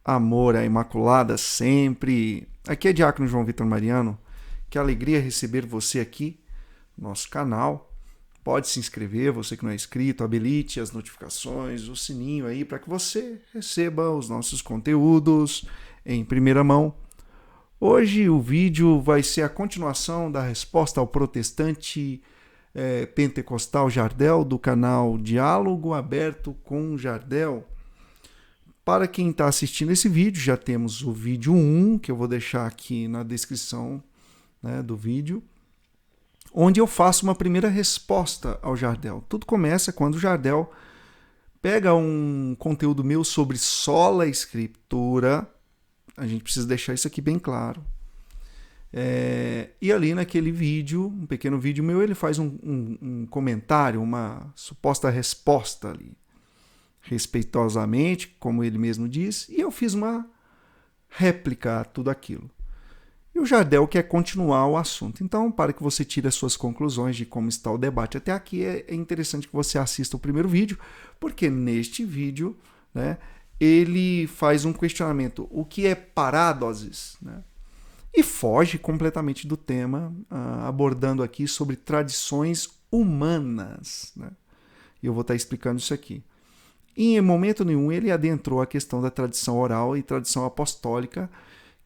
amor à Imaculada sempre. Aqui é Diácono João Vitor Mariano. Que alegria receber você aqui no nosso canal. Pode se inscrever, você que não é inscrito, habilite as notificações, o sininho aí para que você receba os nossos conteúdos em primeira mão. Hoje o vídeo vai ser a continuação da resposta ao protestante pentecostal Jardel do canal Diálogo Aberto com Jardel. Para quem está assistindo esse vídeo, já temos o vídeo 1, que eu vou deixar aqui na descrição, né, do vídeo, onde eu faço uma primeira resposta ao Jardel. Tudo começa quando o Jardel pega um conteúdo meu sobre sola escritura. A gente precisa deixar isso aqui bem claro. E ali naquele vídeo, um pequeno vídeo meu, ele faz um comentário, uma suposta resposta ali, respeitosamente, como ele mesmo diz, e eu fiz uma réplica a tudo aquilo. E o Jardel quer continuar o assunto. Então, para que você tire as suas conclusões de como está o debate até aqui, é interessante que você assista o primeiro vídeo, porque neste vídeo, né, ele faz um questionamento. O que é parádosis? Né? E foge completamente do tema, abordando aqui sobre tradições humanas. Né? E eu vou estar explicando isso aqui. E em momento nenhum ele adentrou a questão da tradição oral e tradição apostólica,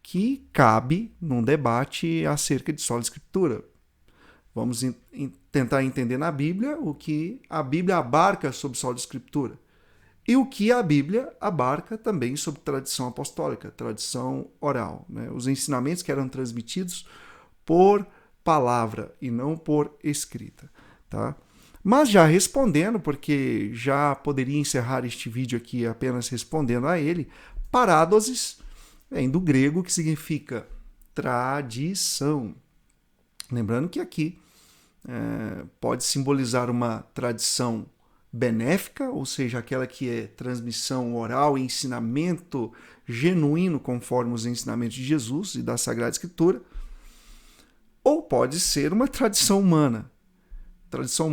que cabe num debate acerca de sola escritura. Vamos tentar entender na Bíblia o que a Bíblia abarca sobre sola escritura e o que a Bíblia abarca também sobre tradição apostólica, tradição oral, né? Os ensinamentos que eram transmitidos por palavra e não por escrita, tá? Mas já respondendo, porque já poderia encerrar este vídeo aqui apenas respondendo a ele, parádosis vem do grego, que significa tradição. Lembrando que aqui pode simbolizar uma tradição benéfica, ou seja, aquela que é transmissão oral e ensinamento genuíno conforme os ensinamentos de Jesus e da Sagrada Escritura, ou pode ser uma tradição humana. Tradição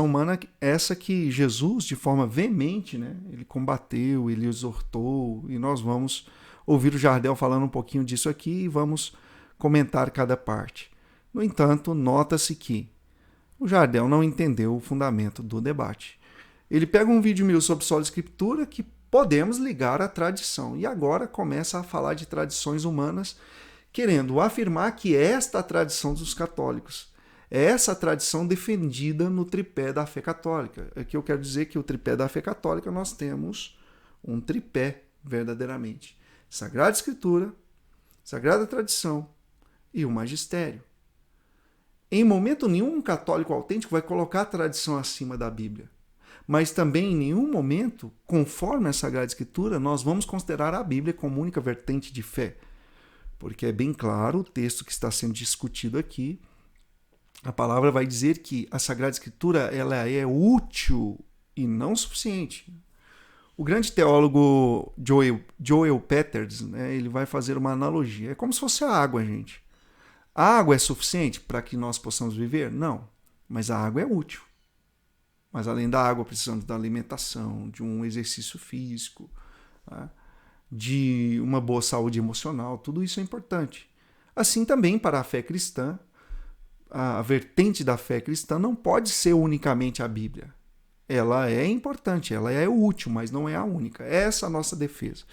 humana essa que Jesus, de forma veemente, né, ele combateu, ele exortou, e nós vamos ouvir o Jardel falando um pouquinho disso aqui e vamos comentar cada parte. No entanto, nota-se que o Jardel não entendeu o fundamento do debate. Ele pega um vídeo meu sobre sola escritura que podemos ligar à tradição, e agora começa a falar de tradições humanas, querendo afirmar que esta é a tradição dos católicos. É essa tradição defendida no tripé da fé católica. Aqui eu quero dizer que o tripé da fé católica nós temos um tripé verdadeiramente. Sagrada Escritura, Sagrada Tradição e o Magistério. Em momento nenhum um católico autêntico vai colocar a tradição acima da Bíblia. Mas também em nenhum momento, conforme a Sagrada Escritura, nós vamos considerar a Bíblia como única vertente de fé. Porque é bem claro o texto que está sendo discutido aqui. A palavra vai dizer que a Sagrada Escritura ela é útil e não suficiente. O grande teólogo Joel Peters, né, ele vai fazer uma analogia. É como se fosse a água, gente. A água é suficiente para que nós possamos viver? Não. Mas a água é útil. Mas além da água, precisamos da alimentação, de um exercício físico, tá? De uma boa saúde emocional. Tudo isso é importante. Assim também para a fé cristã, a vertente da fé cristã não pode ser unicamente a Bíblia. Ela é importante, ela é útil, mas não é a única. Essa é a nossa defesa.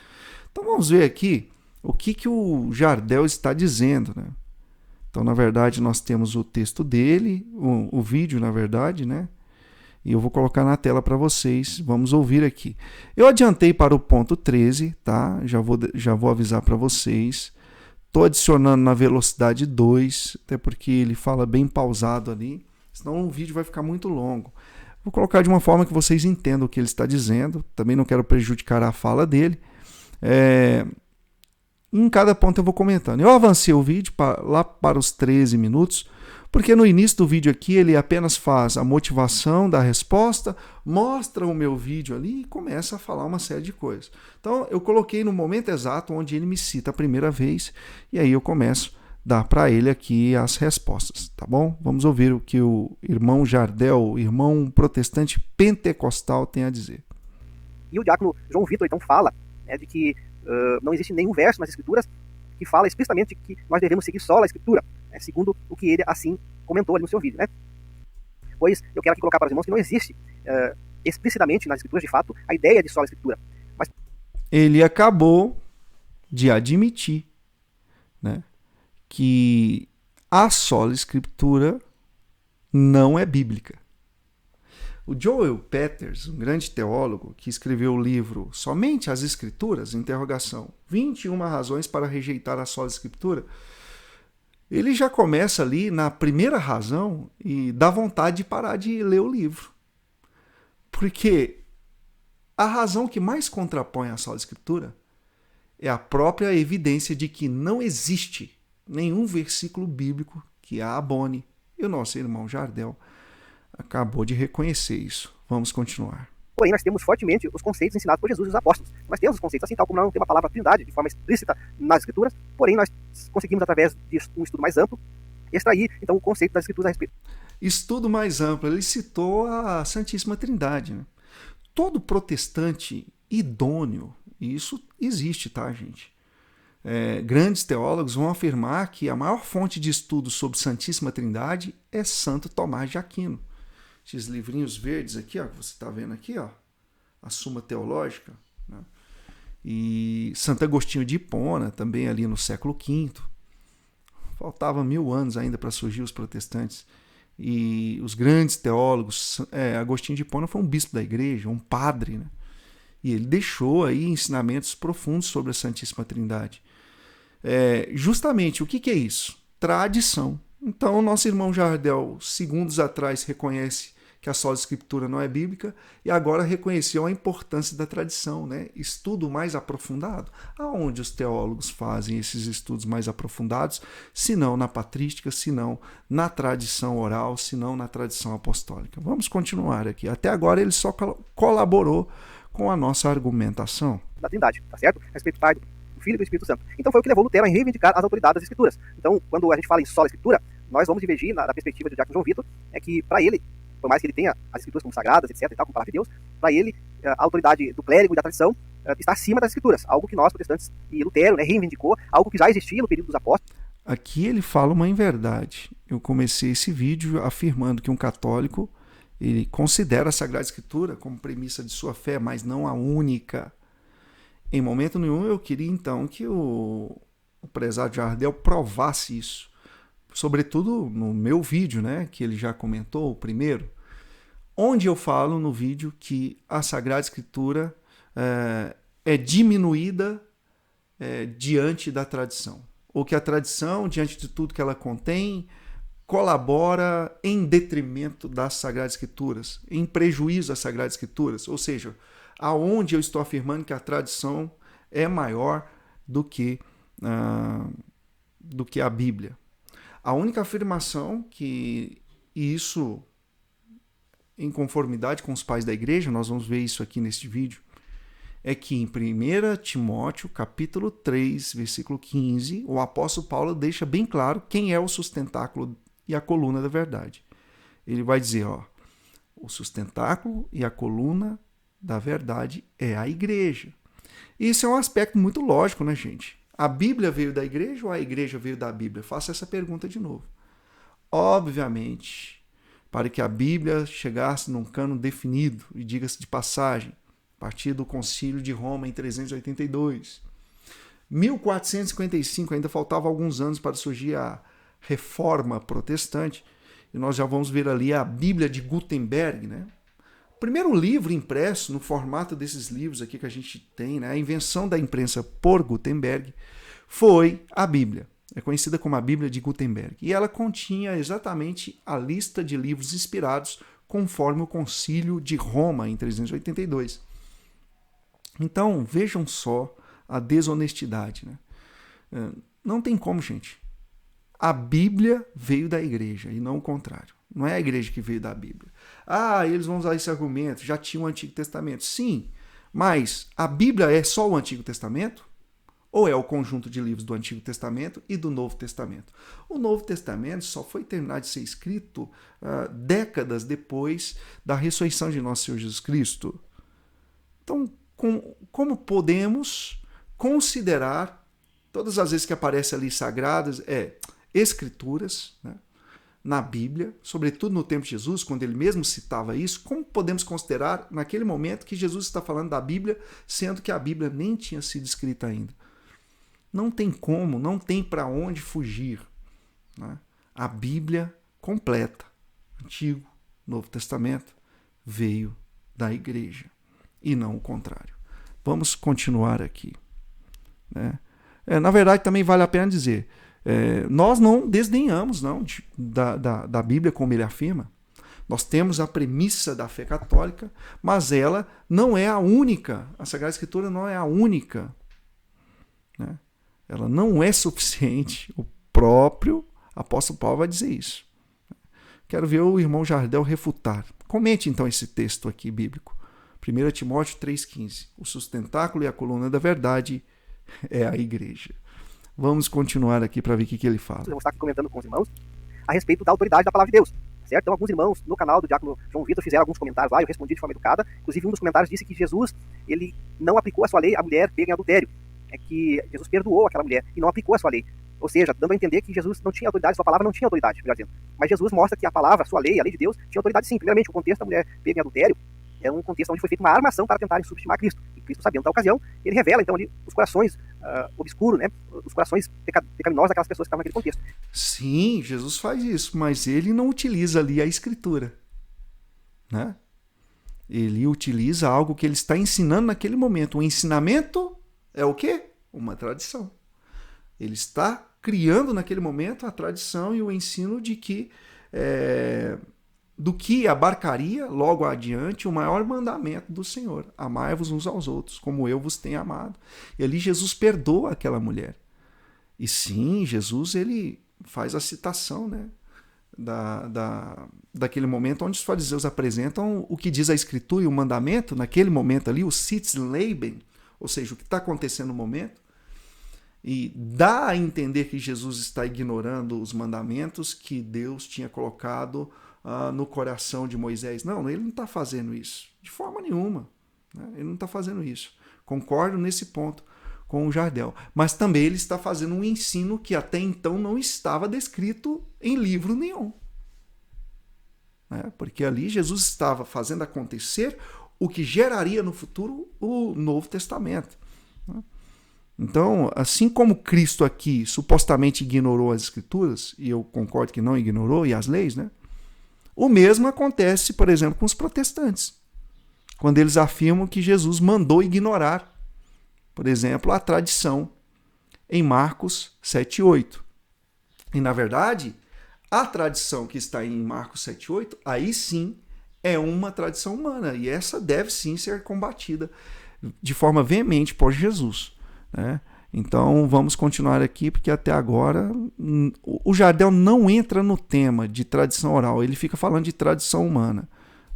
Então vamos ver aqui o que o Jardel está dizendo, né? Então, na verdade, nós temos o texto dele, o vídeo, na verdade, né? E eu vou colocar na tela para vocês. Vamos ouvir aqui. Eu adiantei para o ponto 13, tá? Já vou avisar para vocês. Estou adicionando na velocidade 2, até porque ele fala bem pausado ali, senão o vídeo vai ficar muito longo. Vou colocar de uma forma que vocês entendam o que ele está dizendo. Também não quero prejudicar a fala dele. Em cada ponto eu vou comentando. Eu avancei o vídeo lá para os 13 minutos, porque no início do vídeo aqui ele apenas faz a motivação da resposta, mostra o meu vídeo ali e começa a falar uma série de coisas. Então eu coloquei no momento exato onde ele me cita a primeira vez, e aí eu começo a dar para ele aqui as respostas, tá bom? Vamos ouvir o que o irmão Jardel, o irmão protestante pentecostal, tem a dizer. E o diácono João Vitor então fala de que não existe nenhum verso nas Escrituras que fala explicitamente que nós devemos seguir só a Escritura, segundo o que ele assim comentou ali no seu vídeo, né? Pois eu quero aqui colocar para os irmãos que não existe explicitamente nas Escrituras, de fato, a ideia de só a Escritura. Mas ele acabou de admitir, né, que a sola Escritura não é bíblica. O Joel Peters, um grande teólogo que escreveu o livro Somente as Escrituras, 21 razões para rejeitar a sola Escritura, ele já começa ali na primeira razão e dá vontade de parar de ler o livro. Porque a razão que mais contrapõe a sola Escritura é a própria evidência de que não existe nenhum versículo bíblico que a abone. E o nosso irmão Jardel acabou de reconhecer isso. Vamos continuar. Porém, nós temos fortemente os conceitos ensinados por Jesus e os apóstolos. Nós temos os conceitos, assim tal como não temos a palavra trindade de forma explícita nas Escrituras, porém nós conseguimos, através de um estudo mais amplo, extrair, então, o conceito das Escrituras a respeito. Estudo mais amplo, ele citou a Santíssima Trindade, né? Todo protestante idôneo, e isso existe, tá, gente? Grandes teólogos vão afirmar que a maior fonte de estudo sobre Santíssima Trindade é Santo Tomás de Aquino. Esses livrinhos verdes aqui, ó, que você está vendo aqui, ó, a Suma Teológica, né? E Santo Agostinho de Hipona, também ali no século V. Faltava 1000 anos ainda para surgir os protestantes. E os grandes teólogos, Agostinho de Hipona foi um bispo da igreja, um padre, né? E ele deixou aí ensinamentos profundos sobre a Santíssima Trindade. Justamente, o que é isso? Tradição. Então, o nosso irmão Jardel, segundos atrás, reconhece que a sola Escritura não é bíblica e agora reconheceu a importância da tradição, né? Estudo mais aprofundado. Aonde os teólogos fazem esses estudos mais aprofundados, se não na patrística, se não na tradição oral, se não na tradição apostólica. Vamos continuar aqui. Até agora ele só colaborou com a nossa argumentação. Da Trindade, tá certo? A respeito do Pai, do Filho e do Espírito Santo. Então foi o que levou Lutero a reivindicar as autoridades das Escrituras. Então, quando a gente fala em sola Escritura, nós vamos divergir na perspectiva do diácono João Vitor, que para ele, por mais que ele tenha as Escrituras como sagradas, etc, e tal, como palavra de Deus, para ele, a autoridade do clérigo e da tradição está acima das Escrituras, algo que nós, protestantes, e Lutero, né, reivindicou, algo que já existia no período dos apóstolos. Aqui ele fala uma inverdade. Eu comecei esse vídeo afirmando que um católico ele considera a Sagrada Escritura como premissa de sua fé, mas não a única. Em momento nenhum eu queria então que o prezado Jardel provasse isso. Sobretudo no meu vídeo, né, que ele já comentou, o primeiro, onde eu falo no vídeo que a Sagrada Escritura é diminuída diante da tradição. Ou que a tradição, diante de tudo que ela contém, colabora em detrimento das Sagradas Escrituras, em prejuízo às Sagradas Escrituras. Ou seja, aonde eu estou afirmando que a tradição é maior do que a Bíblia. A única afirmação que isso, em conformidade com os pais da igreja, nós vamos ver isso aqui neste vídeo, é que em 1 Timóteo, capítulo 3, versículo 15, o apóstolo Paulo deixa bem claro quem é o sustentáculo e a coluna da verdade. Ele vai dizer, ó, o sustentáculo e a coluna da verdade é a igreja. Isso é um aspecto muito lógico, né, gente? A Bíblia veio da igreja ou a igreja veio da Bíblia? Faça essa pergunta de novo. Obviamente, para que a Bíblia chegasse num cânon definido, e diga-se de passagem, a partir do Concílio de Roma em 382. 1455, ainda faltava alguns anos para surgir a Reforma Protestante, e nós já vamos ver ali a Bíblia de Gutenberg, né? O primeiro livro impresso no formato desses livros aqui que a gente tem, né? A invenção da imprensa por Gutenberg, foi a Bíblia. É conhecida como a Bíblia de Gutenberg. E ela continha exatamente a lista de livros inspirados conforme o Concílio de Roma em 382. Então, vejam só a desonestidade, né? Não tem como, gente. A Bíblia veio da igreja e não o contrário. Não é a igreja que veio da Bíblia. Eles vão usar esse argumento, já tinha o Antigo Testamento. Sim, mas a Bíblia é só o Antigo Testamento? Ou é o conjunto de livros do Antigo Testamento e do Novo Testamento? O Novo Testamento só foi terminar de ser escrito décadas depois da ressurreição de nosso Senhor Jesus Cristo. Então, como podemos considerar, todas as vezes que aparece ali sagradas, escrituras, né, na Bíblia, sobretudo no tempo de Jesus, quando ele mesmo citava isso, como podemos considerar naquele momento que Jesus está falando da Bíblia, sendo que a Bíblia nem tinha sido escrita ainda? Não tem como, não tem para onde fugir, né? A Bíblia completa, Antigo, Novo Testamento, veio da igreja e não o contrário. Vamos continuar aqui, né? Na verdade, também vale a pena dizer, nós não desdenhamos não, da Bíblia, como ele afirma. Nós temos a premissa da fé católica, mas ela não é a única. A Sagrada Escritura não é a única, né? Ela não é suficiente. O próprio apóstolo Paulo vai dizer isso. Quero ver o irmão Jardel refutar. Comente então esse texto aqui bíblico. 1 Timóteo 3,15. O sustentáculo e a coluna da verdade é a igreja. Vamos continuar aqui para ver o que ele fala. Eu vou estar comentando com os irmãos a respeito da autoridade da palavra de Deus. Certo? Então, alguns irmãos no canal do Diácono João Vitor fizeram alguns comentários lá, eu respondi de forma educada. Inclusive, um dos comentários disse que Jesus ele não aplicou a sua lei à mulher pega em adultério. É que Jesus perdoou aquela mulher e não aplicou a sua lei. Ou seja, dando a entender que Jesus não tinha autoridade, sua palavra não tinha autoridade, melhor dizendo. Mas Jesus mostra que a palavra, a sua lei, a lei de Deus, tinha autoridade sim. Primeiramente, o contexto da mulher pega em adultério é um contexto onde foi feita uma armação para tentarem subestimar Cristo. E Cristo, sabendo da ocasião, ele revela então ali os corações obscuros, né? Os corações pecaminosos daquelas pessoas que estavam naquele contexto. Sim, Jesus faz isso, mas ele não utiliza ali a Escritura, né? Ele utiliza algo que ele está ensinando naquele momento. O ensinamento é o quê? Uma tradição. Ele está criando naquele momento a tradição e o ensino de que do que abarcaria logo adiante o maior mandamento do Senhor: amai-vos uns aos outros, como eu vos tenho amado. E ali Jesus perdoa aquela mulher. E sim, Jesus ele faz a citação, né, daquele momento onde os fariseus apresentam o que diz a Escritura e o mandamento, naquele momento ali, o Sitzleben, ou seja, o que está acontecendo no momento. E dá a entender que Jesus está ignorando os mandamentos que Deus tinha colocado no coração de Moisés. Não, ele não está fazendo isso, de forma nenhuma, né? Ele não está fazendo isso. Concordo nesse ponto com o Jardel. Mas também ele está fazendo um ensino que até então não estava descrito em livro nenhum, né? Porque ali Jesus estava fazendo acontecer o que geraria no futuro o Novo Testamento, né? Então, assim como Cristo aqui supostamente ignorou as Escrituras, e eu concordo que não ignorou, e as leis, né? O mesmo acontece, por exemplo, com os protestantes, quando eles afirmam que Jesus mandou ignorar, por exemplo, a tradição em Marcos 7,8. E, na verdade, a tradição que está em Marcos 7,8, aí sim é uma tradição humana, e essa deve sim ser combatida de forma veemente por Jesus, né? Então vamos continuar aqui, porque até agora o Jardel não entra no tema de tradição oral, ele fica falando de tradição humana.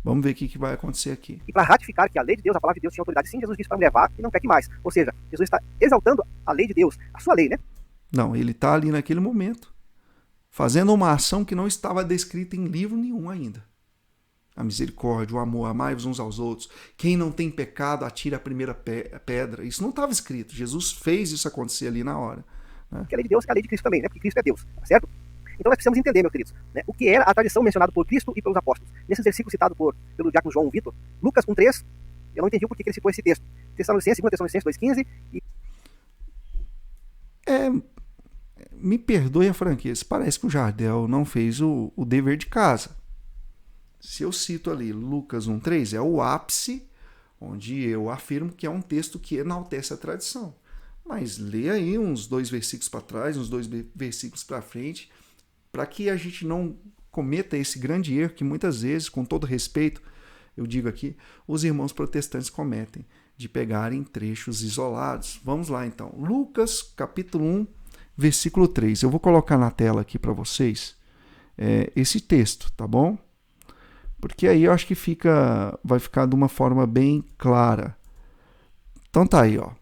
Vamos ver o que vai acontecer aqui. E para ratificar que a lei de Deus, a palavra de Deus tinha autoridade, sim, Jesus disse para a mulher: vá e não peque mais. Ou seja, Jesus está exaltando a lei de Deus, a sua lei, né? Não, ele está ali naquele momento fazendo uma ação que não estava descrita em livro nenhum ainda. A misericórdia, o amor, amai-vos uns aos outros. Quem não tem pecado, atira a primeira pedra. Isso não estava escrito. Jesus fez isso acontecer ali na hora, né? Que a lei de Deus é a lei de Cristo também, né? Porque Cristo é Deus, tá certo? Então nós precisamos entender, meus queridos, né, o que era a tradição mencionada por Cristo e pelos apóstolos. Nesses versículos citados pelo diácono João Vitor, Lucas 1,3, eu não entendi o porquê que ele citou esse texto. Tessalonicenses, 2 Tessalonicenses 2,15 e... Me perdoe a franqueza, parece que o Jardel não fez o dever de casa. Se eu cito ali Lucas 1,3, é o ápice onde eu afirmo que é um texto que enaltece a tradição. Mas lê aí uns 2 versículos para trás, uns 2 versículos para frente, para que a gente não cometa esse grande erro que muitas vezes, com todo respeito, eu digo aqui, os irmãos protestantes cometem, de pegarem trechos isolados. Vamos lá então. Lucas capítulo 1, versículo 3. Eu vou colocar na tela aqui para vocês esse texto, tá bom? Porque aí eu acho que vai ficar de uma forma bem clara. Então tá aí, ó.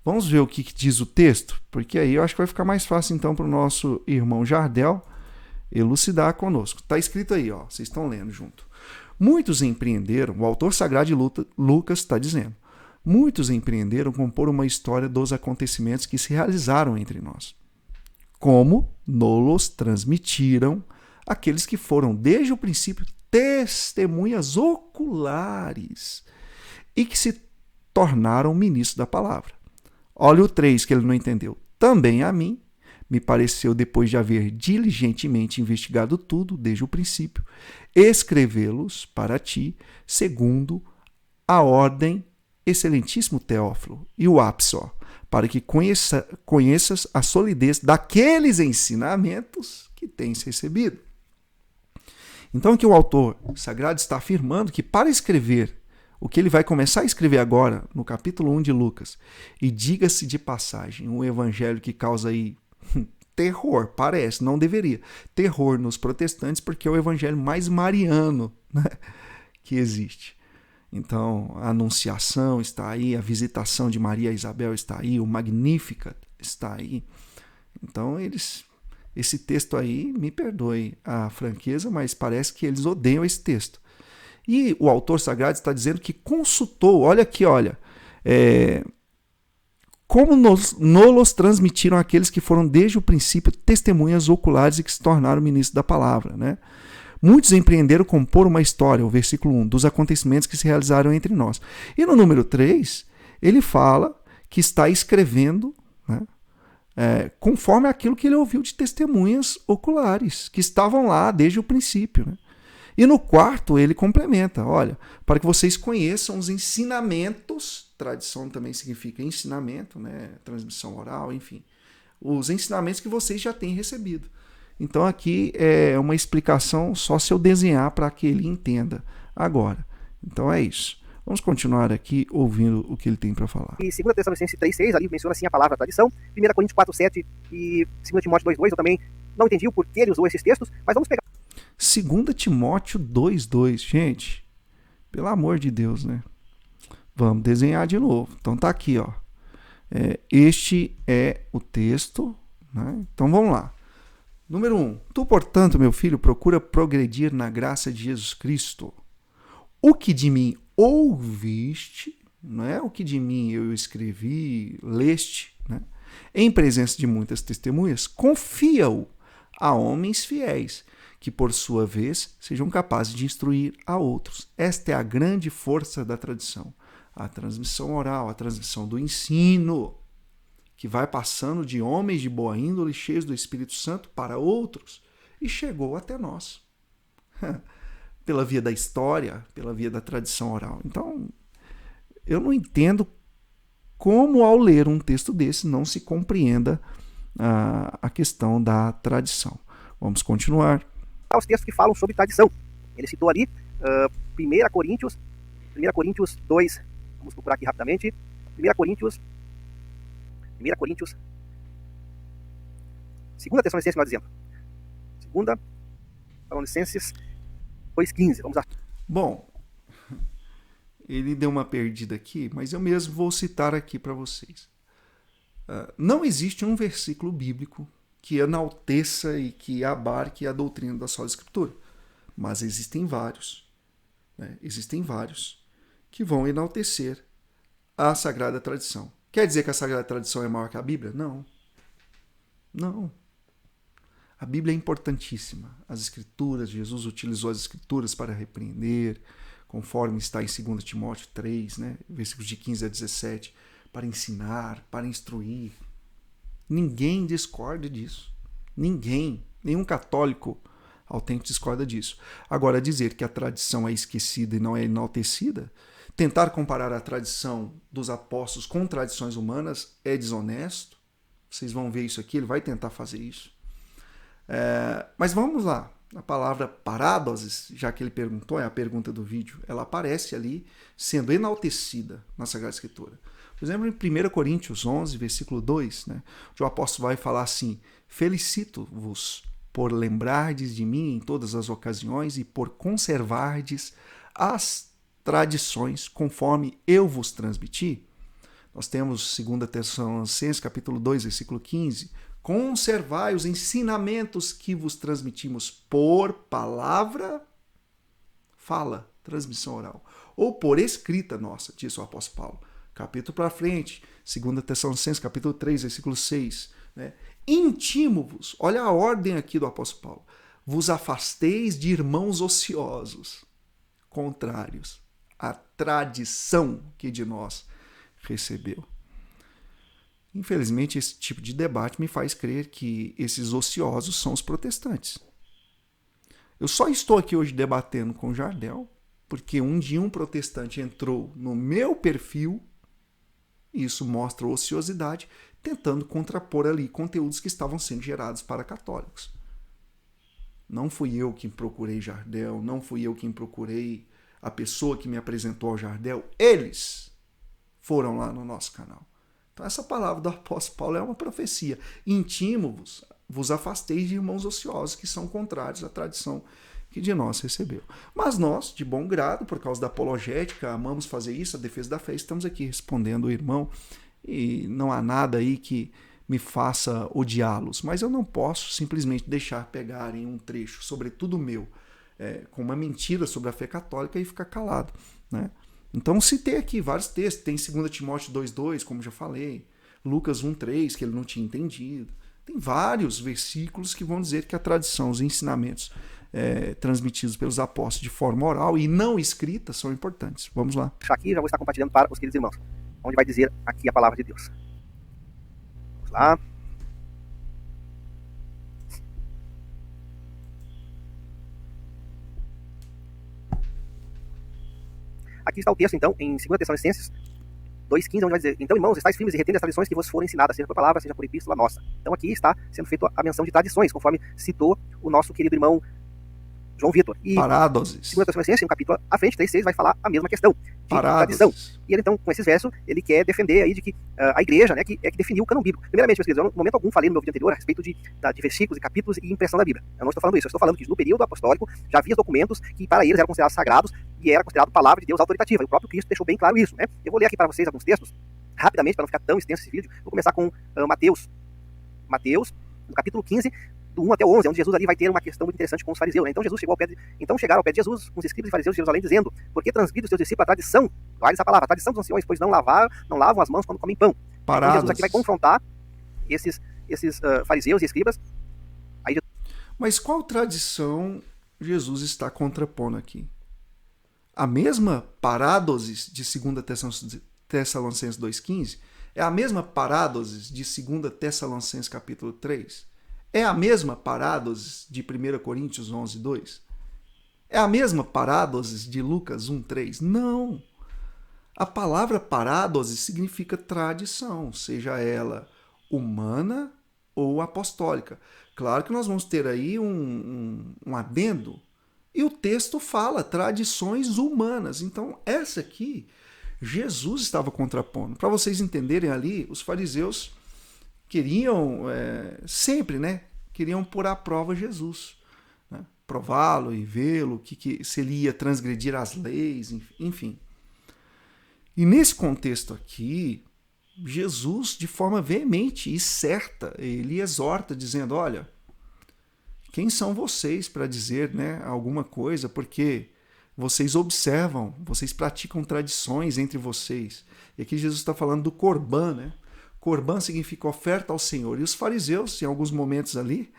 Vamos ver o que diz o texto, porque aí eu acho que vai ficar mais fácil então para o nosso irmão Jardel elucidar conosco. Está escrito aí, ó. Vocês estão lendo junto. Muitos empreenderam, o autor sagrado de Lucas está dizendo, muitos empreenderam compor uma história dos acontecimentos que se realizaram entre nós, como nos transmitiram aqueles que foram, desde o princípio, testemunhas oculares e que se tornaram ministros da palavra. Olha o 3 que ele não entendeu. Também a mim me pareceu, depois de haver diligentemente investigado tudo, desde o princípio, escrevê-los para ti, segundo a ordem, excelentíssimo Teófilo, e o ápice, para que conheças a solidez daqueles ensinamentos que tens recebido. Então, aqui o autor sagrado está afirmando que para escrever o que ele vai começar a escrever agora, no capítulo 1 de Lucas, e diga-se de passagem, um evangelho que causa aí terror, parece, não deveria, terror nos protestantes, porque é o evangelho mais mariano, né, que existe. Então, a Anunciação está aí, a visitação de Maria a Isabel está aí, o Magnificat está aí. Então, esse texto aí, me perdoe a franqueza, mas parece que eles odeiam esse texto. E o autor sagrado está dizendo que consultou, olha aqui, como nos transmitiram aqueles que foram desde o princípio testemunhas oculares e que se tornaram ministros da palavra, né? Muitos empreenderam compor uma história, o versículo 1, dos acontecimentos que se realizaram entre nós. E no número 3, ele fala que está escrevendo, né, conforme aquilo que ele ouviu de testemunhas oculares, que estavam lá desde o princípio, né? E no 4, ele complementa, olha, para que vocês conheçam os ensinamentos, tradição também significa ensinamento, né, transmissão oral, enfim, os ensinamentos que vocês já têm recebido. Então aqui é uma explicação só se eu desenhar para que ele entenda agora. Então é isso. Vamos continuar aqui ouvindo o que ele tem para falar. E 2 Tessalonicenses 3,6, ali menciona assim a palavra tradição. 1 Coríntios 4,7 e 2 Timóteo 2,2, eu também não entendi o porquê ele usou esses textos, mas vamos pegar. 2 Timóteo 2,2, gente, pelo amor de Deus, né? Vamos desenhar de novo. Então tá aqui, ó. Este é o texto, né? Então vamos lá. Número 1. Tu, portanto, meu filho, procura progredir na graça de Jesus Cristo. O que de mim ouviste, não é o que de mim eu escrevi, leste, né? Em presença de muitas testemunhas, confia-o a homens fiéis, que por sua vez sejam capazes de instruir a outros. Esta é a grande força da tradição. A transmissão oral, a transmissão do ensino, que vai passando de homens de boa índole, cheios do Espírito Santo, para outros, e chegou até nós. Pela via da história, pela via da tradição oral. Então, eu não entendo como, ao ler um texto desse, não se compreenda a questão da tradição. Vamos continuar. Os textos que falam sobre tradição. Ele citou ali 1 Coríntios 2, vamos procurar aqui rapidamente, 2 Tessalonicenses, melhor dizendo. 2 Tessalonicenses 2,15. Vamos lá. Bom, ele deu uma perdida aqui, mas eu mesmo vou citar aqui para vocês. Não existe um versículo bíblico que enalteça e que abarque a doutrina da sola Escritura, mas existem vários, né? Existem vários que vão enaltecer a Sagrada Tradição. Quer dizer que a Sagrada Tradição é maior que a Bíblia? Não. Não. A Bíblia é importantíssima. As Escrituras, Jesus utilizou as Escrituras para repreender, conforme está em 2 Timóteo 3, né? Versículos de 15 a 17, para ensinar, para instruir. Ninguém discorda disso. Ninguém, nenhum católico autêntico discorda disso. Agora, dizer que a tradição é esquecida e não é enaltecida, tentar comparar a tradição dos apóstolos com tradições humanas é desonesto. Vocês vão ver isso aqui, ele vai tentar fazer isso. Mas vamos lá. A palavra parádosis, já que ele perguntou, é a pergunta do vídeo, ela aparece ali sendo enaltecida na Sagrada Escritura. Por exemplo, em 1 Coríntios 11, versículo 2, né, o apóstolo vai falar assim: felicito-vos por lembrardes de mim em todas as ocasiões e por conservardes as tradições conforme eu vos transmiti. Nós temos 2 Tessalonicenses, capítulo 2, versículo 15. Conservai os ensinamentos que vos transmitimos por palavra, fala, transmissão oral, ou por escrita nossa, diz o apóstolo Paulo. capítulo para frente, 2 Tessalonicenses, capítulo 3, versículo 6. Né? Intimo-vos, olha a ordem aqui do apóstolo Paulo, vos afasteis de irmãos ociosos, contrários à tradição que de nós recebeu. Infelizmente, esse tipo de debate me faz crer que esses ociosos são os protestantes. Eu só estou aqui hoje debatendo com Jardel porque um dia um protestante entrou no meu perfil, e isso mostra ociosidade, tentando contrapor ali conteúdos que estavam sendo gerados para católicos. Não fui eu quem procurei Jardel, não fui eu quem procurei a pessoa que me apresentou ao Jardel, eles foram lá no nosso canal. Então essa palavra do apóstolo Paulo é uma profecia. Intimo-vos, vos afasteis de irmãos ociosos que são contrários à tradição que de nós recebeu. Mas nós, de bom grado, por causa da apologética, amamos fazer isso, a defesa da fé, estamos aqui respondendo o irmão, e não há nada aí que me faça odiá-los, mas eu não posso simplesmente deixar pegarem um trecho, sobretudo meu, com uma mentira sobre a fé católica e ficar calado, né? Então citei aqui vários textos, tem 2 Timóteo 2,2, como já falei, Lucas 1,3, que ele não tinha entendido. Tem vários versículos que vão dizer que a tradição, os ensinamentos transmitidos pelos apóstolos de forma oral e não escrita são importantes. Vamos lá. Aqui já vou estar compartilhando para os queridos irmãos, onde vai dizer aqui a palavra de Deus. Vamos lá. Aqui está o texto, então, em 2 Tessalonicenses 2,15, onde vai dizer: então, irmãos, estáis firmes e retende as tradições que vos foram ensinadas, seja por palavra, seja por epístola nossa. Então aqui está sendo feita a menção de tradições, conforme citou o nosso querido irmão João Vitor. E Parádosis. 2 Tessalonicenses, um capítulo à frente, 3,6, vai falar a mesma questão de tradição. E ele, então, com esses versos, ele quer defender aí de que a igreja, né, que definiu o cânon bíblico. Primeiramente, meus queridos, eu, no momento algum, falei no meu vídeo anterior a respeito de versículos e capítulos e impressão da Bíblia. Eu não estou falando isso, eu estou falando que no período apostólico já havia documentos que para eles eram considerados sagrados e era considerado palavra de Deus autoritativa. E o próprio Cristo deixou bem claro isso, né? Eu vou ler aqui para vocês alguns textos, rapidamente, para não ficar tão extenso esse vídeo. Vou começar com Mateus, no capítulo 15, do 1 até o 11, onde Jesus ali vai ter uma questão muito interessante com os fariseus, né? Então chegaram ao pé de Jesus os escribas e fariseus de Jerusalém, dizendo: por que transgride os teus discípulos a tradição? Guarde essa palavra, a tradição dos anciões, pois não lavam as mãos quando comem pão. Então Jesus aqui vai confrontar esses fariseus e escribas. Aí... Mas qual tradição Jesus está contrapondo aqui? A mesma parádosis de 2 Tessalonicenses 2,15? É a mesma parádosis de 2 Tessalonicenses capítulo 3? É a mesma parádosis de 1 Coríntios 11,2? É a mesma parádosis de Lucas 1,3? Não! A palavra parádosis significa tradição, seja ela humana ou apostólica. Claro que nós vamos ter aí um adendo, e o texto fala tradições humanas. Então, essa aqui, Jesus estava contrapondo. Para vocês entenderem ali, os fariseus queriam sempre, né? Queriam pôr à prova Jesus, né? Prová-lo e vê-lo, se ele ia transgredir as leis, enfim. E nesse contexto aqui, Jesus, de forma veemente e certa, ele exorta, dizendo: olha, quem são vocês para dizer, né, alguma coisa, porque vocês observam, vocês praticam tradições entre vocês. E aqui Jesus está falando do Corban, né? Corban significa oferta ao Senhor. E os fariseus, em alguns momentos ali,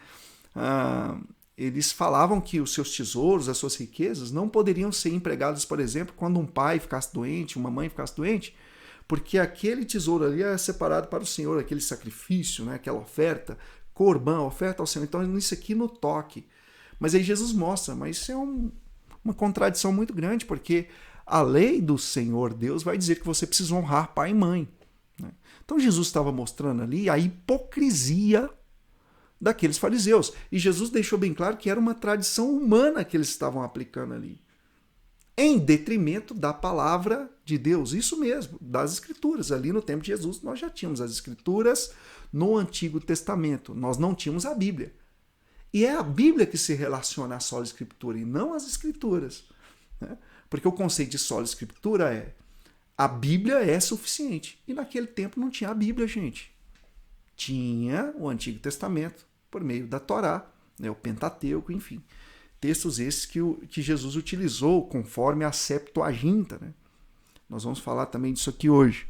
eles falavam que os seus tesouros, as suas riquezas, não poderiam ser empregados, por exemplo, quando um pai ficasse doente, uma mãe ficasse doente, porque aquele tesouro ali era separado para o Senhor, aquele sacrifício, né? Aquela oferta, Corban, oferta ao Senhor. Então, isso aqui no toque. Mas aí Jesus mostra, mas isso é uma contradição muito grande, porque a lei do Senhor Deus vai dizer que você precisa honrar pai e mãe. Então Jesus estava mostrando ali a hipocrisia daqueles fariseus. E Jesus deixou bem claro que era uma tradição humana que eles estavam aplicando ali, em detrimento da palavra de Deus. Isso mesmo, das Escrituras. Ali no tempo de Jesus nós já tínhamos as Escrituras no Antigo Testamento. Nós não tínhamos a Bíblia. E é a Bíblia que se relaciona à sola Escritura e não as Escrituras, né? Porque o conceito de sola Escritura é: a Bíblia é suficiente. E naquele tempo não tinha a Bíblia, gente. Tinha o Antigo Testamento, por meio da Torá, né, o Pentateuco, enfim. Textos esses que Jesus utilizou conforme a Septuaginta, né? Nós vamos falar também disso aqui hoje.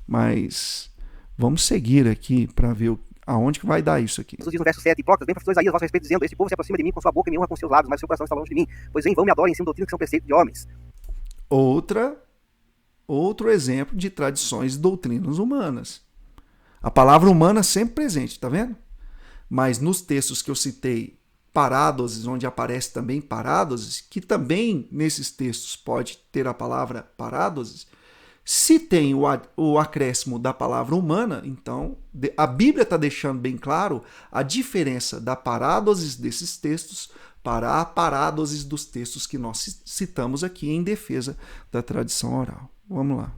Mas vamos seguir aqui para ver aonde que vai dar isso aqui. Jesus diz no verso 7, hipócritas, bem professor Isaías, a vosso respeito, dizendo, este povo se aproxima de mim com sua boca e me honra com seus lábios, mas seu coração está longe de mim, pois em vão me adorem, ensinam doutrinas que são preceitos de homens. Outro exemplo de tradições e doutrinas humanas. A palavra humana sempre presente, tá vendo? Mas nos textos que eu citei, parádoses, onde aparece também parádoses, que também nesses textos pode ter a palavra parádoses, se tem o acréscimo da palavra humana, então a Bíblia está deixando bem claro a diferença da parádoses desses textos para a parádoses dos textos que nós citamos aqui em defesa da tradição oral. Vamos lá.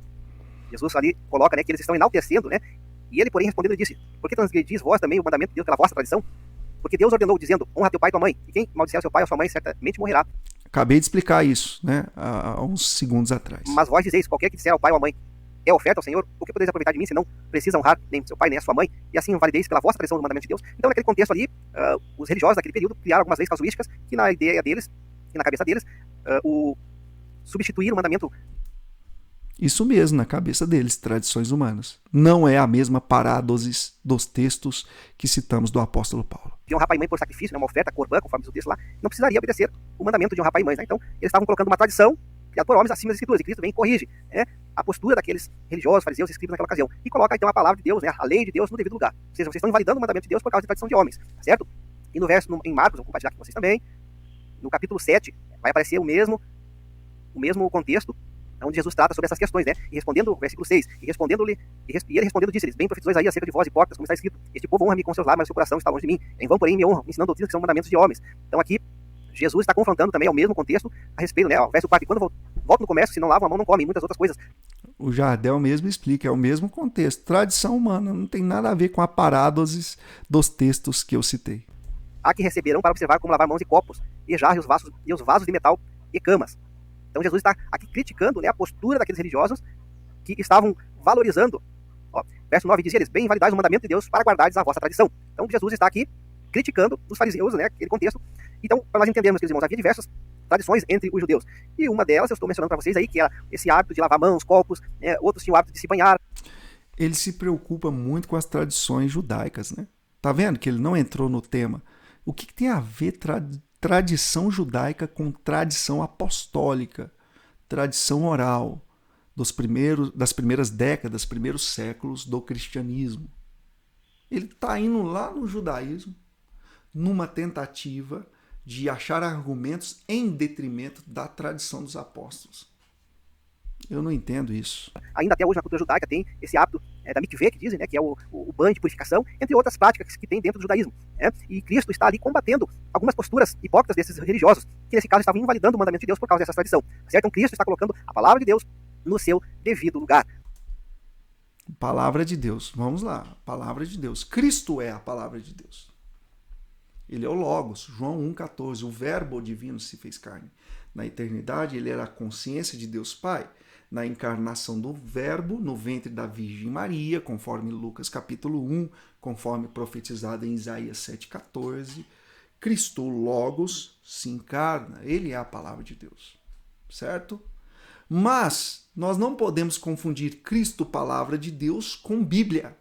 Jesus ali coloca, né, que eles estão enaltecendo, né? E ele, porém, respondendo, disse, por que transgredis vós também o mandamento de Deus pela vossa tradição? Porque Deus ordenou, dizendo, honra teu pai e tua mãe, e quem maldisser seu pai ou sua mãe certamente morrerá. Acabei de explicar isso, né, há uns segundos atrás. Mas vós dizeis, qualquer que disser ao pai ou à mãe, é oferta ao Senhor, o que podeis aproveitar de mim, se não precisa honrar nem seu pai nem a sua mãe, e assim invalideis pela vossa tradição do mandamento de Deus? Então, naquele contexto ali, os religiosos daquele período criaram algumas leis casuísticas que na ideia deles, que na cabeça deles, substituir o mandamento. Isso mesmo, na cabeça deles, tradições humanas. Não é a mesma parádoses dos textos que citamos do apóstolo Paulo. De honrar pai e mãe por sacrifício, né, uma oferta, corbã, conforme o texto lá, não precisaria obedecer o mandamento de honrar pai e mãe. Né? Então, eles estavam colocando uma tradição criada por homens acima das escrituras. E Cristo vem e corrige, né, a postura daqueles religiosos, fariseus, escribas naquela ocasião. E coloca, então, a palavra de Deus, né, a lei de Deus no devido lugar. Ou seja, vocês estão invalidando o mandamento de Deus por causa de tradição de homens. Tá certo? E no verso, em Marcos, vou compartilhar com vocês também, no capítulo 7, vai aparecer o mesmo contexto, onde Jesus trata sobre essas questões, né? E respondendo, versículo 6, e ele respondendo disse-lhes, bem profetizou Isaías acerca de vós, hipócritas, como está escrito, este povo honra-me com seus lábios, mas seu coração está longe de mim. Em vão, porém, me honram, ensinando doutrinas que são mandamentos de homens. Então aqui, Jesus está confrontando também ao mesmo contexto, a respeito, né? Ó, verso 4, e quando volto no comércio, se não lavam a mão, não comem, e muitas outras coisas. O Jardel mesmo explica, é o mesmo contexto. Tradição humana, não tem nada a ver com a parádoses dos textos que eu citei. Há que receberão para observar como lavar mãos e copos, e jarros e os vasos de metal e camas. Então Jesus está aqui criticando, né, a postura daqueles religiosos que estavam valorizando. Ó, verso 9 diz, eles bem invalidais o mandamento de Deus para guardardes a vossa tradição. Então Jesus está aqui criticando os fariseus, né, aquele contexto. Então, para nós entendermos, queridos irmãos, havia diversas tradições entre os judeus. E uma delas eu estou mencionando para vocês aí, que era esse hábito de lavar mãos, copos, outros tinham o hábito de se banhar. Ele se preocupa muito com as tradições judaicas, né? Tá vendo que ele não entrou no tema? O que tem a ver tradição judaica com tradição apostólica, tradição oral das primeiras décadas, primeiros séculos do cristianismo? Ele está indo lá no judaísmo, numa tentativa de achar argumentos em detrimento da tradição dos apóstolos. Eu não entendo isso. Ainda até hoje na cultura judaica tem esse hábito da mikveh, que dizem, né, que é o banho de purificação, entre outras práticas que tem dentro do judaísmo. Né? E Cristo está ali combatendo algumas posturas hipócritas desses religiosos, que nesse caso estavam invalidando o mandamento de Deus por causa dessa tradição. Certo? Então Cristo está colocando a palavra de Deus no seu devido lugar. Palavra de Deus. Vamos lá. Palavra de Deus. Cristo é a palavra de Deus. Ele é o Logos. João 1,14. O verbo divino se fez carne. Na eternidade, ele era a consciência de Deus Pai. Na encarnação do verbo, no ventre da Virgem Maria, conforme Lucas capítulo 1, conforme profetizado em Isaías 7,14, Cristo, o Logos, se encarna. Ele é a palavra de Deus. Certo? Mas nós não podemos confundir Cristo, palavra de Deus, com Bíblia.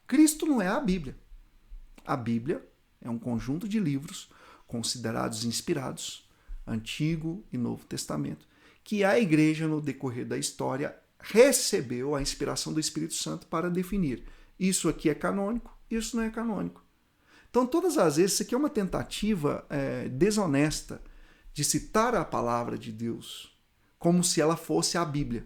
Cristo não é a Bíblia. A Bíblia é um conjunto de livros considerados inspirados, Antigo e Novo Testamento, que a igreja, no decorrer da história, recebeu a inspiração do Espírito Santo para definir. Isso aqui é canônico, isso não é canônico. Então, todas as vezes, isso aqui é uma tentativa desonesta de citar a palavra de Deus como se ela fosse a Bíblia.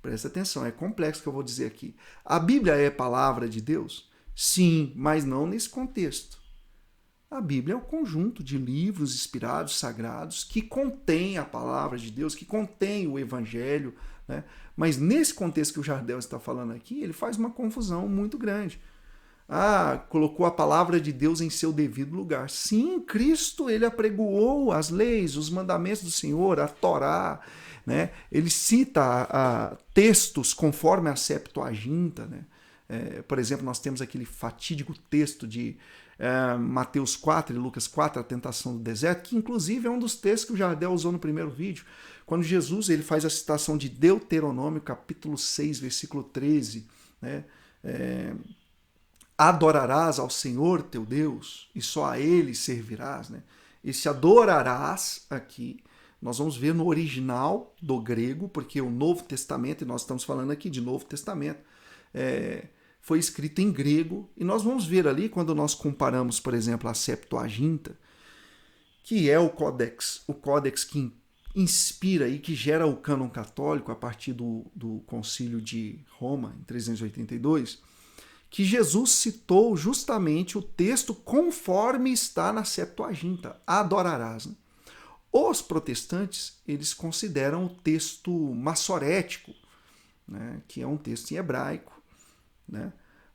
Presta atenção, é complexo o que eu vou dizer aqui. A Bíblia é palavra de Deus? Sim, mas não nesse contexto. A Bíblia é um conjunto de livros inspirados, sagrados, que contém a palavra de Deus, que contém o Evangelho, né? Mas nesse contexto que o Jardel está falando aqui, ele faz uma confusão muito grande. Colocou a palavra de Deus em seu devido lugar. Sim, Cristo, ele apregoou as leis, os mandamentos do Senhor, a Torá, né? Ele cita textos conforme a Septuaginta, né? Por exemplo, nós temos aquele fatídico texto de Mateus 4 e Lucas 4, a tentação do deserto, que inclusive é um dos textos que o Jardel usou no primeiro vídeo, quando Jesus ele faz a citação de Deuteronômio, capítulo 6, versículo 13, né? Adorarás ao Senhor teu Deus e só a Ele servirás. Né? Esse adorarás aqui, nós vamos ver no original do grego, porque o Novo Testamento, e nós estamos falando aqui de Novo Testamento, foi escrito em grego, e nós vamos ver ali, quando nós comparamos, por exemplo, a Septuaginta, que é o códex que inspira e que gera o cânon católico a partir do Concílio de Roma, em 382, que Jesus citou justamente o texto conforme está na Septuaginta, adorarás. Né? Os protestantes, eles consideram o texto massorético, né? Que é um texto em hebraico, né?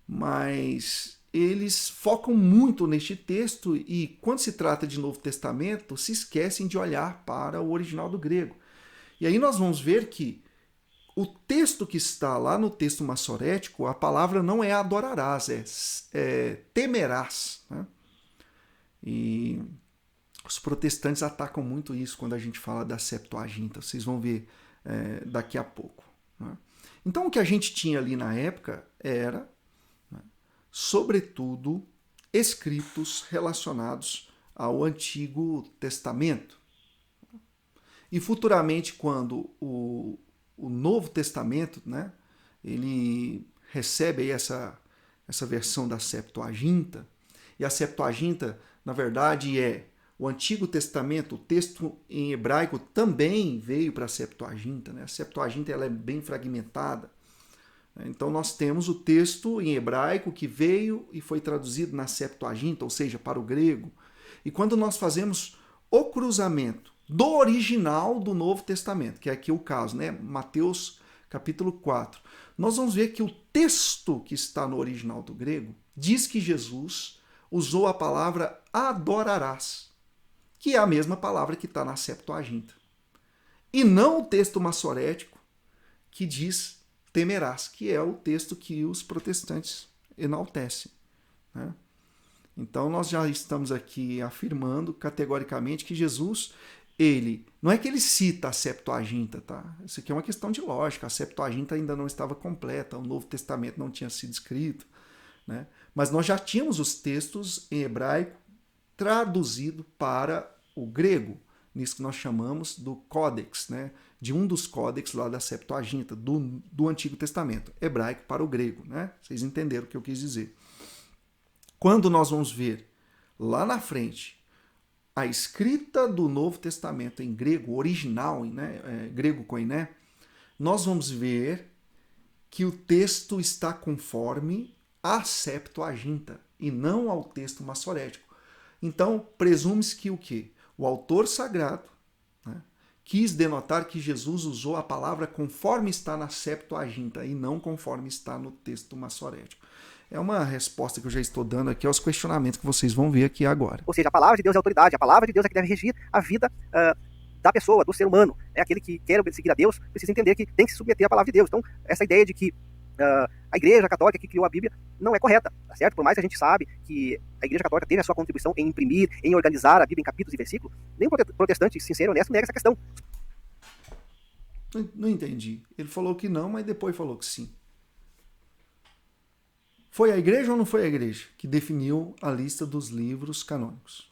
Mas eles focam muito neste texto e, quando se trata de Novo Testamento, se esquecem de olhar para o original do grego. E aí nós vamos ver que o texto que está lá no texto massorético, a palavra não é adorarás, é temerás. Né? E os protestantes atacam muito isso quando a gente fala da Septuaginta. Vocês vão ver daqui a pouco. Né? Então, o que a gente tinha ali na época era, né, sobretudo, escritos relacionados ao Antigo Testamento. E futuramente, quando o Novo Testamento, né, ele recebe aí essa versão da Septuaginta, e a Septuaginta, na verdade, é o Antigo Testamento, o texto em hebraico também veio para a Septuaginta. Né? A Septuaginta ela é bem fragmentada. Então nós temos o texto em hebraico que veio e foi traduzido na Septuaginta, ou seja, para o grego. E quando nós fazemos o cruzamento do original do Novo Testamento, que é aqui o caso, né? Mateus capítulo 4, nós vamos ver que o texto que está no original do grego diz que Jesus usou a palavra adorarás, que é a mesma palavra que está na Septuaginta. E não o texto massorético que diz temerás, que é o texto que os protestantes enaltecem. Né? Então nós já estamos aqui afirmando categoricamente que Jesus, não é que ele cita a Septuaginta, tá? Isso aqui é uma questão de lógica. A Septuaginta ainda não estava completa, o Novo Testamento não tinha sido escrito, né? Mas nós já tínhamos os textos em hebraico traduzido para o grego, nisso que nós chamamos do códex, né? De um dos códex lá da Septuaginta, do Antigo Testamento, hebraico para o grego. Né? Vocês entenderam o que eu quis dizer. Quando nós vamos ver lá na frente a escrita do Novo Testamento em grego, original, né? Grego koiné, nós vamos ver que o texto está conforme a Septuaginta e não ao texto massorético. Então, presume-se que o quê? O autor sagrado, né, quis denotar que Jesus usou a palavra conforme está na Septuaginta e não conforme está no texto massorético. É uma resposta que eu já estou dando aqui aos questionamentos que vocês vão ver aqui agora. Ou seja, a palavra de Deus é autoridade, a palavra de Deus é que deve regir a vida da pessoa, do ser humano. Aquele que quer seguir a Deus precisa entender que tem que se submeter à palavra de Deus. Então, essa ideia de que a Igreja Católica que criou a Bíblia não é correta, tá certo? Por mais que a gente sabe que a Igreja Católica teve a sua contribuição em imprimir, em organizar a Bíblia em capítulos e versículos, nenhum protestante sincero e honesto nega essa questão. Não entendi. Ele falou que não, mas depois falou que sim. Foi a Igreja ou não foi a Igreja que definiu a lista dos livros canônicos?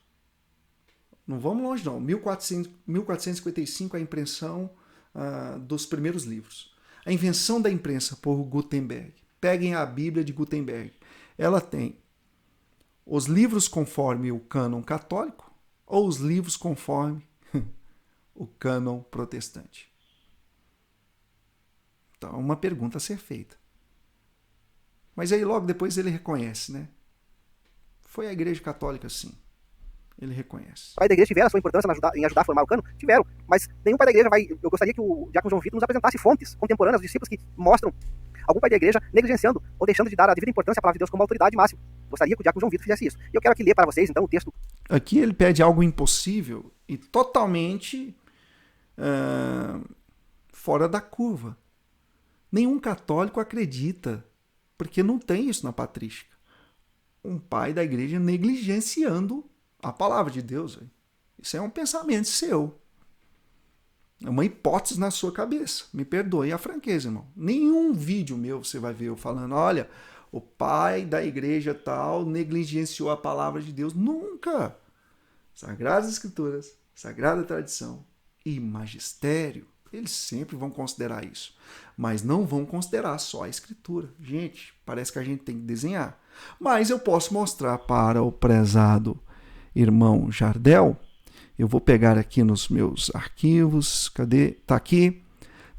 Não vamos longe não. 1455 a impressão dos primeiros livros. A invenção da imprensa por Gutenberg. Peguem a Bíblia de Gutenberg. Ela tem os livros conforme o cânon católico ou os livros conforme o cânon protestante. Então, é uma pergunta a ser feita. Mas aí logo depois ele reconhece, né? Foi a Igreja Católica, sim. Ele reconhece. O pai da igreja tiveram a sua importância em ajudar a formar o cânon? Tiveram. Mas nenhum pai da igreja vai... Eu gostaria que o diácono João Vitor nos apresentasse fontes contemporâneas dos discípulos que mostram algum pai da igreja negligenciando ou deixando de dar a devida importância à palavra de Deus como autoridade máxima. Gostaria que o diácono João Vitor fizesse isso. E eu quero aqui ler para vocês, então, o texto. Aqui ele pede algo impossível e totalmente fora da curva. Nenhum católico acredita Porque não tem isso na patrística. Um pai da igreja negligenciando a palavra de Deus. Véio. Isso é um pensamento seu. É uma hipótese na sua cabeça. Me perdoe a franqueza, irmão. Nenhum vídeo meu você vai ver eu falando, olha, o pai da igreja tal negligenciou a palavra de Deus. Nunca! Sagradas Escrituras, Sagrada Tradição e Magistério, eles sempre vão considerar isso. Mas não vão considerar só a Escritura. Gente, parece que a gente tem que desenhar. Mas eu posso mostrar para o prezado irmão Jardel. Eu vou pegar aqui nos meus arquivos. Cadê? Está aqui.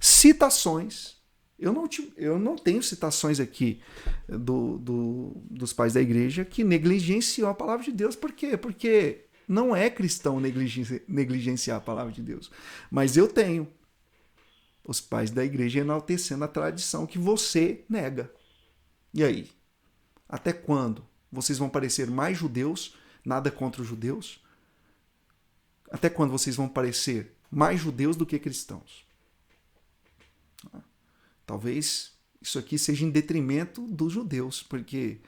Citações. Eu não tenho citações aqui dos pais da igreja que negligenciam a palavra de Deus. Por quê? Porque não é cristão negligenciar a palavra de Deus. Mas eu tenho. Os pais da igreja enaltecendo a tradição que você nega. E aí? Até quando? Vocês vão parecer mais judeus? Nada contra os judeus? Até quando vocês vão parecer mais judeus do que cristãos? Talvez isso aqui seja em detrimento dos judeus, porque,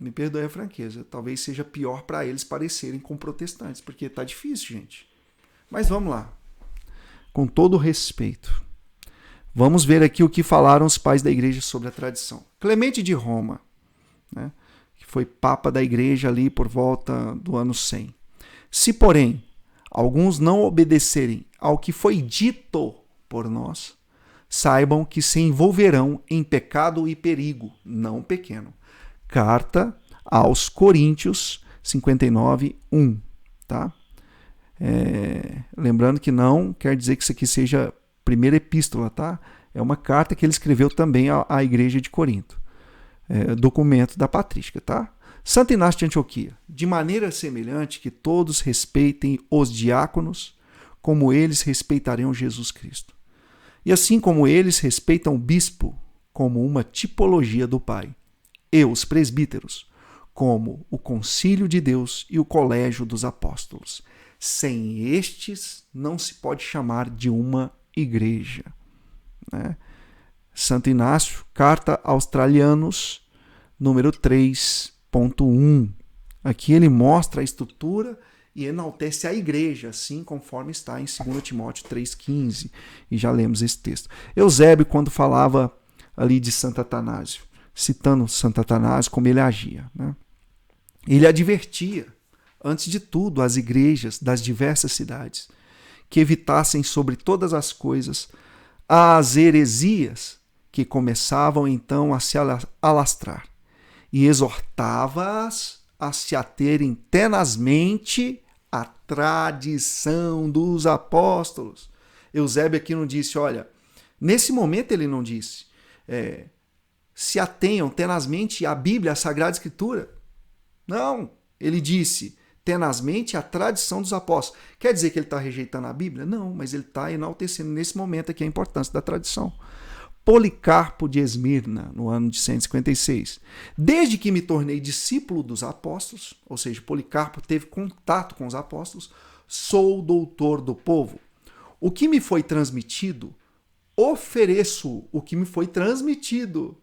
me perdoe a franqueza, talvez seja pior para eles parecerem com protestantes, porque está difícil, gente. Mas vamos lá. Com todo respeito. Vamos ver aqui o que falaram os pais da igreja sobre a tradição. Clemente de Roma, né, que foi papa da igreja ali por volta do ano 100. Se, porém, alguns não obedecerem ao que foi dito por nós, saibam que se envolverão em pecado e perigo, não pequeno. Carta aos Coríntios 59:1, tá? Lembrando que não quer dizer que isso aqui seja a primeira epístola, tá? É uma carta que ele escreveu também à igreja de Corinto. Documento da patrística, tá? Santo Inácio de Antioquia. De maneira semelhante que todos respeitem os diáconos, como eles respeitariam Jesus Cristo. E assim como eles respeitam o bispo como uma tipologia do Pai, e os presbíteros como o concílio de Deus e o colégio dos apóstolos. Sem estes, não se pode chamar de uma igreja. Né? Santo Inácio, Carta Australianos, número 3.1. Aqui ele mostra a estrutura e enaltece a igreja, assim conforme está em 2 Timóteo 3,15. E já lemos esse texto. Eusébio, quando falava ali de Santo Atanásio, citando Santo Atanásio, como ele agia, né? Ele advertia, antes de tudo, as igrejas das diversas cidades que evitassem sobre todas as coisas as heresias que começavam então a se alastrar, e exortava-as a se aterem tenazmente à tradição dos apóstolos. Eusébio aqui não disse, olha, nesse momento ele não disse, se atenham tenazmente à Bíblia, à Sagrada Escritura. Não, ele disse tenazmente à tradição dos apóstolos. Quer dizer que ele está rejeitando a Bíblia? Não, mas ele está enaltecendo nesse momento aqui a importância da tradição. Policarpo de Esmirna, no ano de 156. Desde que me tornei discípulo dos apóstolos, ou seja, Policarpo teve contato com os apóstolos, sou doutor do povo. O que me foi transmitido, ofereço o que me foi transmitido.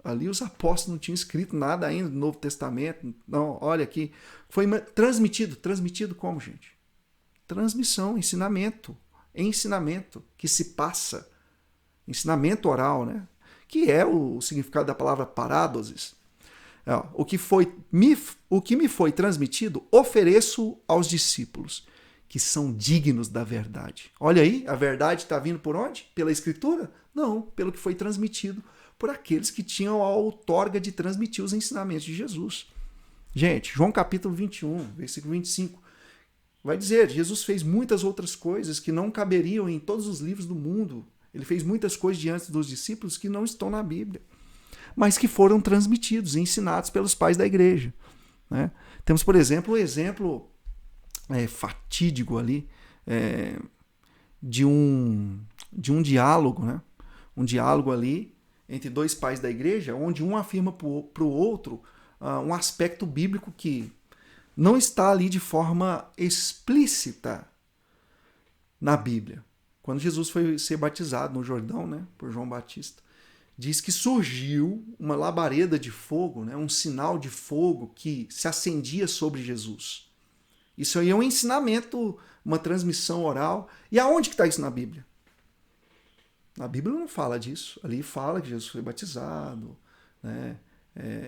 Ali os apóstolos não tinham escrito nada ainda do Novo Testamento. Não, olha aqui. Foi transmitido. Transmitido como, gente? Transmissão, ensinamento. Ensinamento que se passa. Ensinamento oral, né? Que é o significado da palavra parádosis. O que me foi transmitido, ofereço aos discípulos, que são dignos da verdade. Olha aí, a verdade está vindo por onde? Pela Escritura? Não, pelo que foi transmitido por aqueles que tinham a outorga de transmitir os ensinamentos de Jesus. Gente, João capítulo 21, versículo 25, vai dizer, Jesus fez muitas outras coisas que não caberiam em todos os livros do mundo. Ele fez muitas coisas diante dos discípulos que não estão na Bíblia, mas que foram transmitidos e ensinados pelos pais da igreja. Né? Temos, por exemplo, o exemplo fatídico ali de um diálogo, né? Um diálogo ali entre dois pais da igreja, onde um afirma para o outro um aspecto bíblico que não está ali de forma explícita na Bíblia. Quando Jesus foi ser batizado no Jordão, né, por João Batista, diz que surgiu uma labareda de fogo, né, um sinal de fogo que se acendia sobre Jesus. Isso aí é um ensinamento, uma transmissão oral. E aonde que está isso na Bíblia? Na Bíblia não fala disso. Ali fala que Jesus foi batizado, né?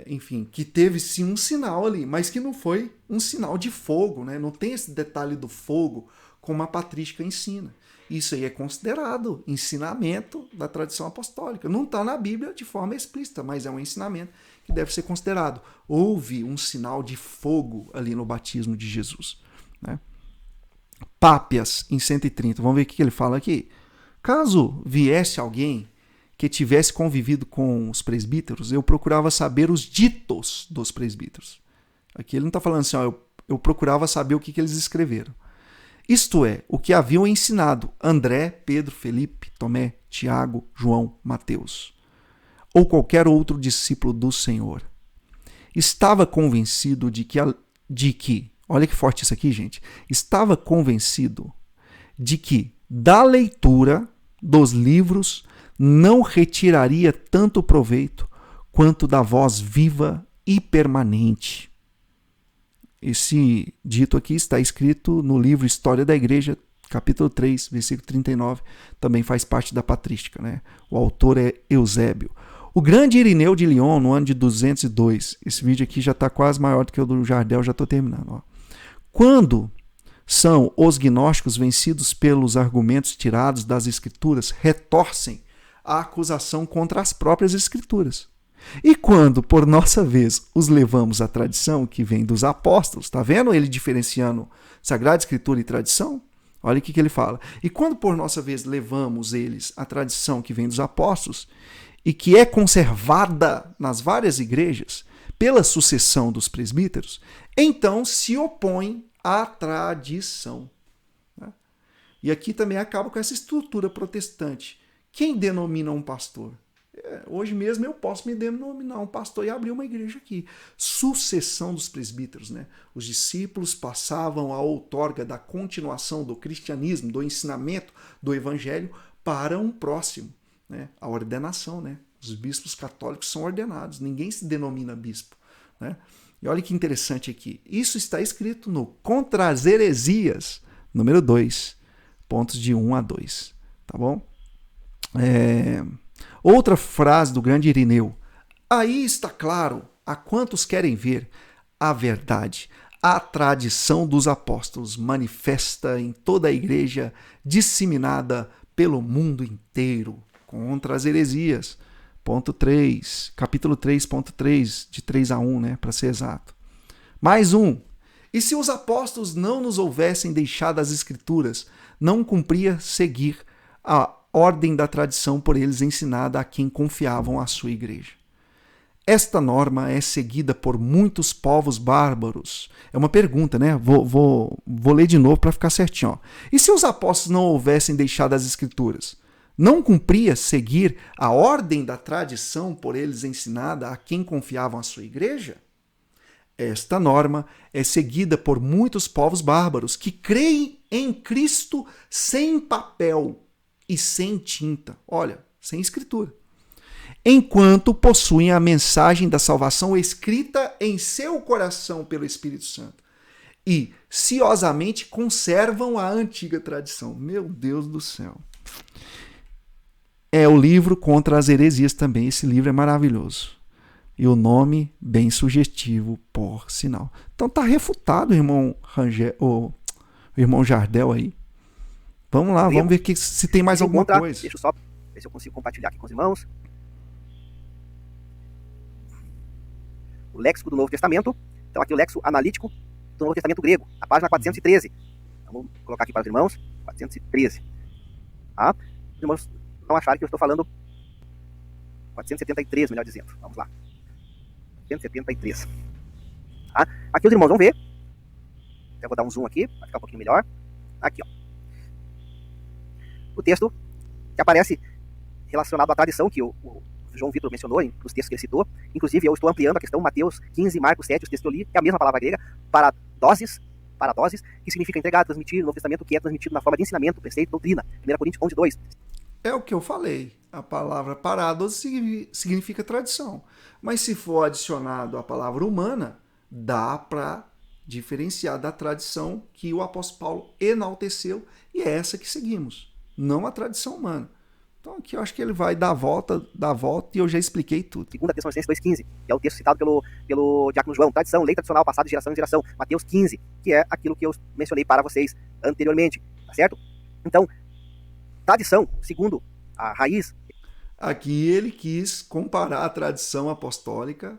Enfim, que teve sim um sinal ali, mas que não foi um sinal de fogo, né? Não tem esse detalhe do fogo como a patrística ensina. Isso aí é considerado ensinamento da tradição apostólica. Não está na Bíblia de forma explícita, mas é um ensinamento que deve ser considerado. Houve um sinal de fogo ali no batismo de Jesus, né? Pápias, em 130. Vamos ver o que ele fala aqui. Caso viesse alguém que tivesse convivido com os presbíteros, eu procurava saber os ditos dos presbíteros. Aqui ele não está falando assim, ó, eu procurava saber o que eles escreveram. Isto é, o que haviam ensinado André, Pedro, Felipe, Tomé, Tiago, João, Mateus, ou qualquer outro discípulo do Senhor. Estava convencido de que, olha que forte isso aqui, gente, estava convencido de que da leitura dos livros não retiraria tanto proveito quanto da voz viva e permanente. Esse dito aqui está escrito no livro História da Igreja, capítulo 3, versículo 39, também faz parte da patrística, né? O autor é Eusébio. O grande Irineu de Lyon, no ano de 202, esse vídeo aqui já está quase maior do que o do Jardel, já estou terminando. Ó. Quando são os gnósticos vencidos pelos argumentos tirados das Escrituras, retorcem a acusação contra as próprias Escrituras. E quando, por nossa vez, os levamos à tradição que vem dos apóstolos, está vendo ele diferenciando Sagrada Escritura e tradição? Olha o que ele fala. E quando, por nossa vez, levamos eles à tradição que vem dos apóstolos e que é conservada nas várias igrejas pela sucessão dos presbíteros, então se opõem à tradição. E aqui também acaba com essa estrutura protestante. Quem denomina um pastor? Hoje mesmo eu posso me denominar um pastor e abrir uma igreja aqui. Sucessão dos presbíteros, né? Os discípulos passavam a outorga da continuação do cristianismo, do ensinamento do evangelho para um próximo, né? A ordenação, né? Os bispos católicos são ordenados, ninguém se denomina bispo, né? E olha que interessante aqui. Isso está escrito no Contra as Heresias, número 2, pontos de 1 a 2, tá bom? Outra frase do grande Irineu. Aí está claro a quantos querem ver a verdade. A tradição dos apóstolos manifesta em toda a igreja, disseminada pelo mundo inteiro. Contra as heresias. Ponto 3, capítulo 3, ponto 3, de 3 a 1, né, para ser exato. Mais um. E se os apóstolos não nos houvessem deixado as Escrituras, não cumpria seguir a ordem da tradição por eles ensinada a quem confiavam a sua igreja. Esta norma é seguida por muitos povos bárbaros. É uma pergunta, né? Vou ler de novo para ficar certinho. Ó. E se os apóstolos não houvessem deixado as Escrituras? Não cumpria seguir a ordem da tradição por eles ensinada a quem confiavam a sua igreja? Esta norma é seguida por muitos povos bárbaros que creem em Cristo sem papel e sem tinta, olha, sem escritura, enquanto possuem a mensagem da salvação escrita em seu coração pelo Espírito Santo e ciosamente conservam a antiga tradição. Meu Deus do céu. É o livro Contra as Heresias também, esse livro é maravilhoso. E o nome bem sugestivo, por sinal. Então tá refutado o irmão Jardel aí. Vamos lá, vamos ver se tem mais alguma coisa. Deixa eu só ver se eu consigo compartilhar aqui com os irmãos. O léxico do Novo Testamento. Então aqui o léxico analítico do Novo Testamento grego, a página 413. Então, vou colocar aqui para os irmãos, 413. Tá? Os irmãos não acharem que eu estou falando 473, melhor dizendo. Vamos lá. 473. Tá? Aqui os irmãos vão ver. Eu vou dar um zoom aqui, para ficar um pouquinho melhor. Aqui, ó. O texto que aparece relacionado à tradição que o João Vitor mencionou nos textos que ele citou. Inclusive, eu estou ampliando a questão, Mateus 15, Marcos 7, os textos que eu li, é a mesma palavra grega, paradoses, que significa entregar, transmitir, no Novo Testamento, que é transmitido na forma de ensinamento, preceito, doutrina. 1 Coríntios 11, 2. É o que eu falei. A palavra parados significa tradição. Mas se for adicionado a palavra humana, dá para diferenciar da tradição que o apóstolo Paulo enalteceu, e é essa que seguimos, não a tradição humana. Então aqui eu acho que ele vai dar a volta, e eu já expliquei tudo. 2 Tessalonicenses 2,15, que é o texto citado pelo diácono João, tradição, lei tradicional, passada de geração em geração. Mateus 15, que é aquilo que eu mencionei para vocês anteriormente, tá certo? Então, tradição, segundo a raiz. Aqui ele quis comparar a tradição apostólica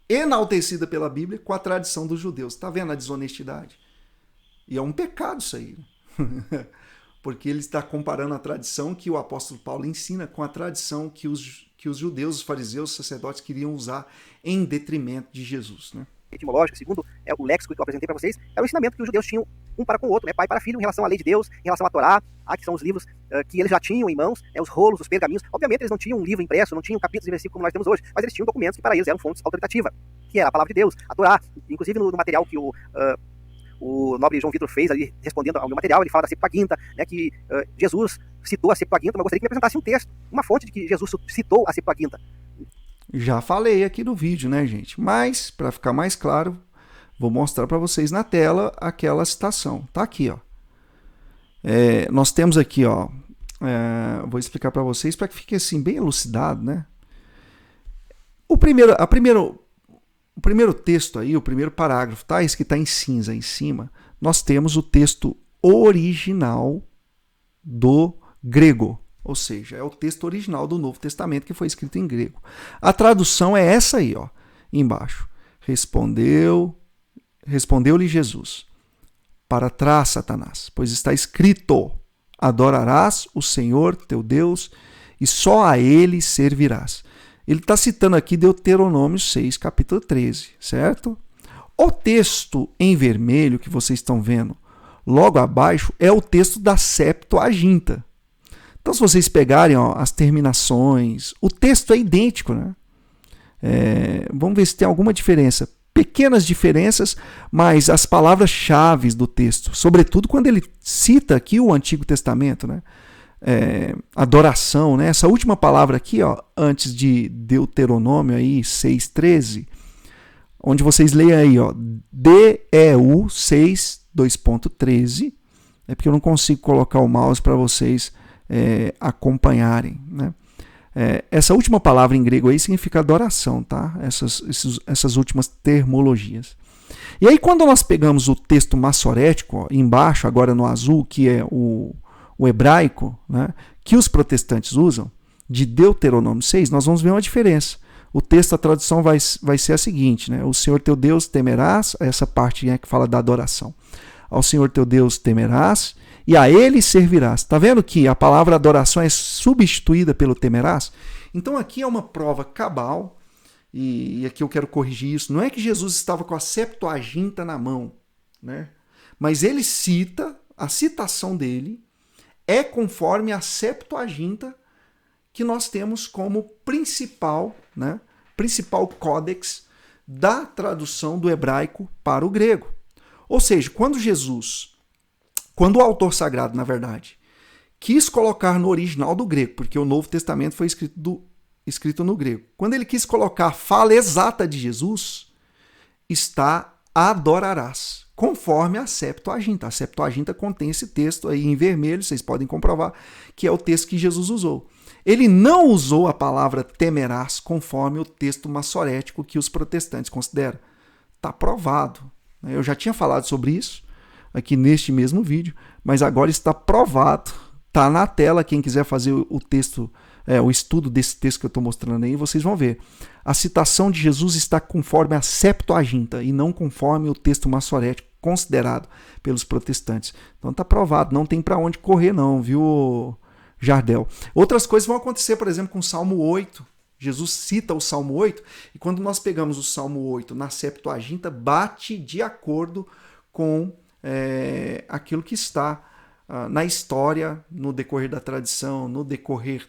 enaltecida pela Bíblia com a tradição dos judeus. Está vendo a desonestidade? E é um pecado isso aí. Porque ele está comparando a tradição que o apóstolo Paulo ensina com a tradição que os judeus, os fariseus, os sacerdotes queriam usar em detrimento de Jesus, né? Etimológico, segundo o léxico que eu apresentei para vocês, é o ensinamento que os judeus tinham um para com o outro, né, pai para filho, em relação à lei de Deus, em relação à Torá, que são os livros que eles já tinham em mãos, os rolos, os pergaminhos. Obviamente eles não tinham um livro impresso, não tinham capítulos e versículos como nós temos hoje, mas eles tinham documentos que para eles eram fontes autoritativas, que era a palavra de Deus, a Torá. Inclusive no material que o nobre João Vitor fez ali, respondendo ao meu material, ele fala da Septuaginta, né, que Jesus citou a Septuaginta, mas eu gostaria que me apresentasse um texto, uma fonte de que Jesus citou a Septuaginta. Já falei aqui no vídeo, né, gente? Mas, para ficar mais claro, vou mostrar para vocês na tela aquela citação. Tá aqui, ó. Nós temos aqui, ó. Vou explicar para vocês para que fique assim bem elucidado, né? O primeiro texto aí, o primeiro parágrafo, tá? Esse que está em cinza em cima. Nós temos o texto original do grego. Ou seja, é o texto original do Novo Testamento que foi escrito em grego. A tradução é essa aí, ó, embaixo. Respondeu-lhe Jesus: para trás, Satanás, pois está escrito: adorarás o Senhor teu Deus e só a ele servirás. Ele está citando aqui Deuteronômio 6, capítulo 13, certo? O texto em vermelho que vocês estão vendo logo abaixo é o texto da Septuaginta. Então, se vocês pegarem, ó, as terminações, o texto é idêntico, né? Vamos ver se tem alguma diferença. Pequenas diferenças, mas as palavras-chave do texto, sobretudo quando ele cita aqui o Antigo Testamento, né? Adoração, né? Essa última palavra aqui, ó, antes de Deuteronômio aí, 6,13, onde vocês leem aí, ó, DEU 6, 2.13, é porque eu não consigo colocar o mouse para vocês acompanharem, né? Essa última palavra em grego aí significa adoração, tá? Essas últimas termologias. E aí, quando nós pegamos o texto massorético, ó, embaixo, agora no azul, que é o hebraico, né, que os protestantes usam, de Deuteronômio 6, nós vamos ver uma diferença. O texto, a tradução vai ser a seguinte, né? O Senhor teu Deus temerás, essa parte que fala da adoração. Ao Senhor teu Deus temerás e a ele servirás. Está vendo que a palavra adoração é substituída pelo temerás? Então aqui é uma prova cabal, e aqui eu quero corrigir isso. Não é que Jesus estava com a Septuaginta na mão, né? Mas ele cita, a citação dele é conforme a Septuaginta que nós temos como principal, né, principal códex da tradução do hebraico para o grego. Ou seja, quando o autor sagrado, na verdade, quis colocar no original do grego, porque o Novo Testamento foi escrito no grego, quando ele quis colocar a fala exata de Jesus, está adorarás, conforme a Septuaginta. A Septuaginta contém esse texto aí em vermelho, vocês podem comprovar que é o texto que Jesus usou. Ele não usou a palavra temerás conforme o texto massorético que os protestantes consideram. Está provado. Eu já tinha falado sobre isso aqui neste mesmo vídeo, mas agora está provado. Está na tela, quem quiser fazer o texto, o estudo desse texto que eu estou mostrando aí, vocês vão ver. A citação de Jesus está conforme a Septuaginta e não conforme o texto massorético considerado pelos protestantes. Então está provado, não tem para onde correr não, viu, Jardel? Outras coisas vão acontecer, por exemplo, com o Salmo 8. Jesus cita o Salmo 8, e quando nós pegamos o Salmo 8 na Septuaginta, bate de acordo com aquilo que está na história, no decorrer da tradição, no decorrer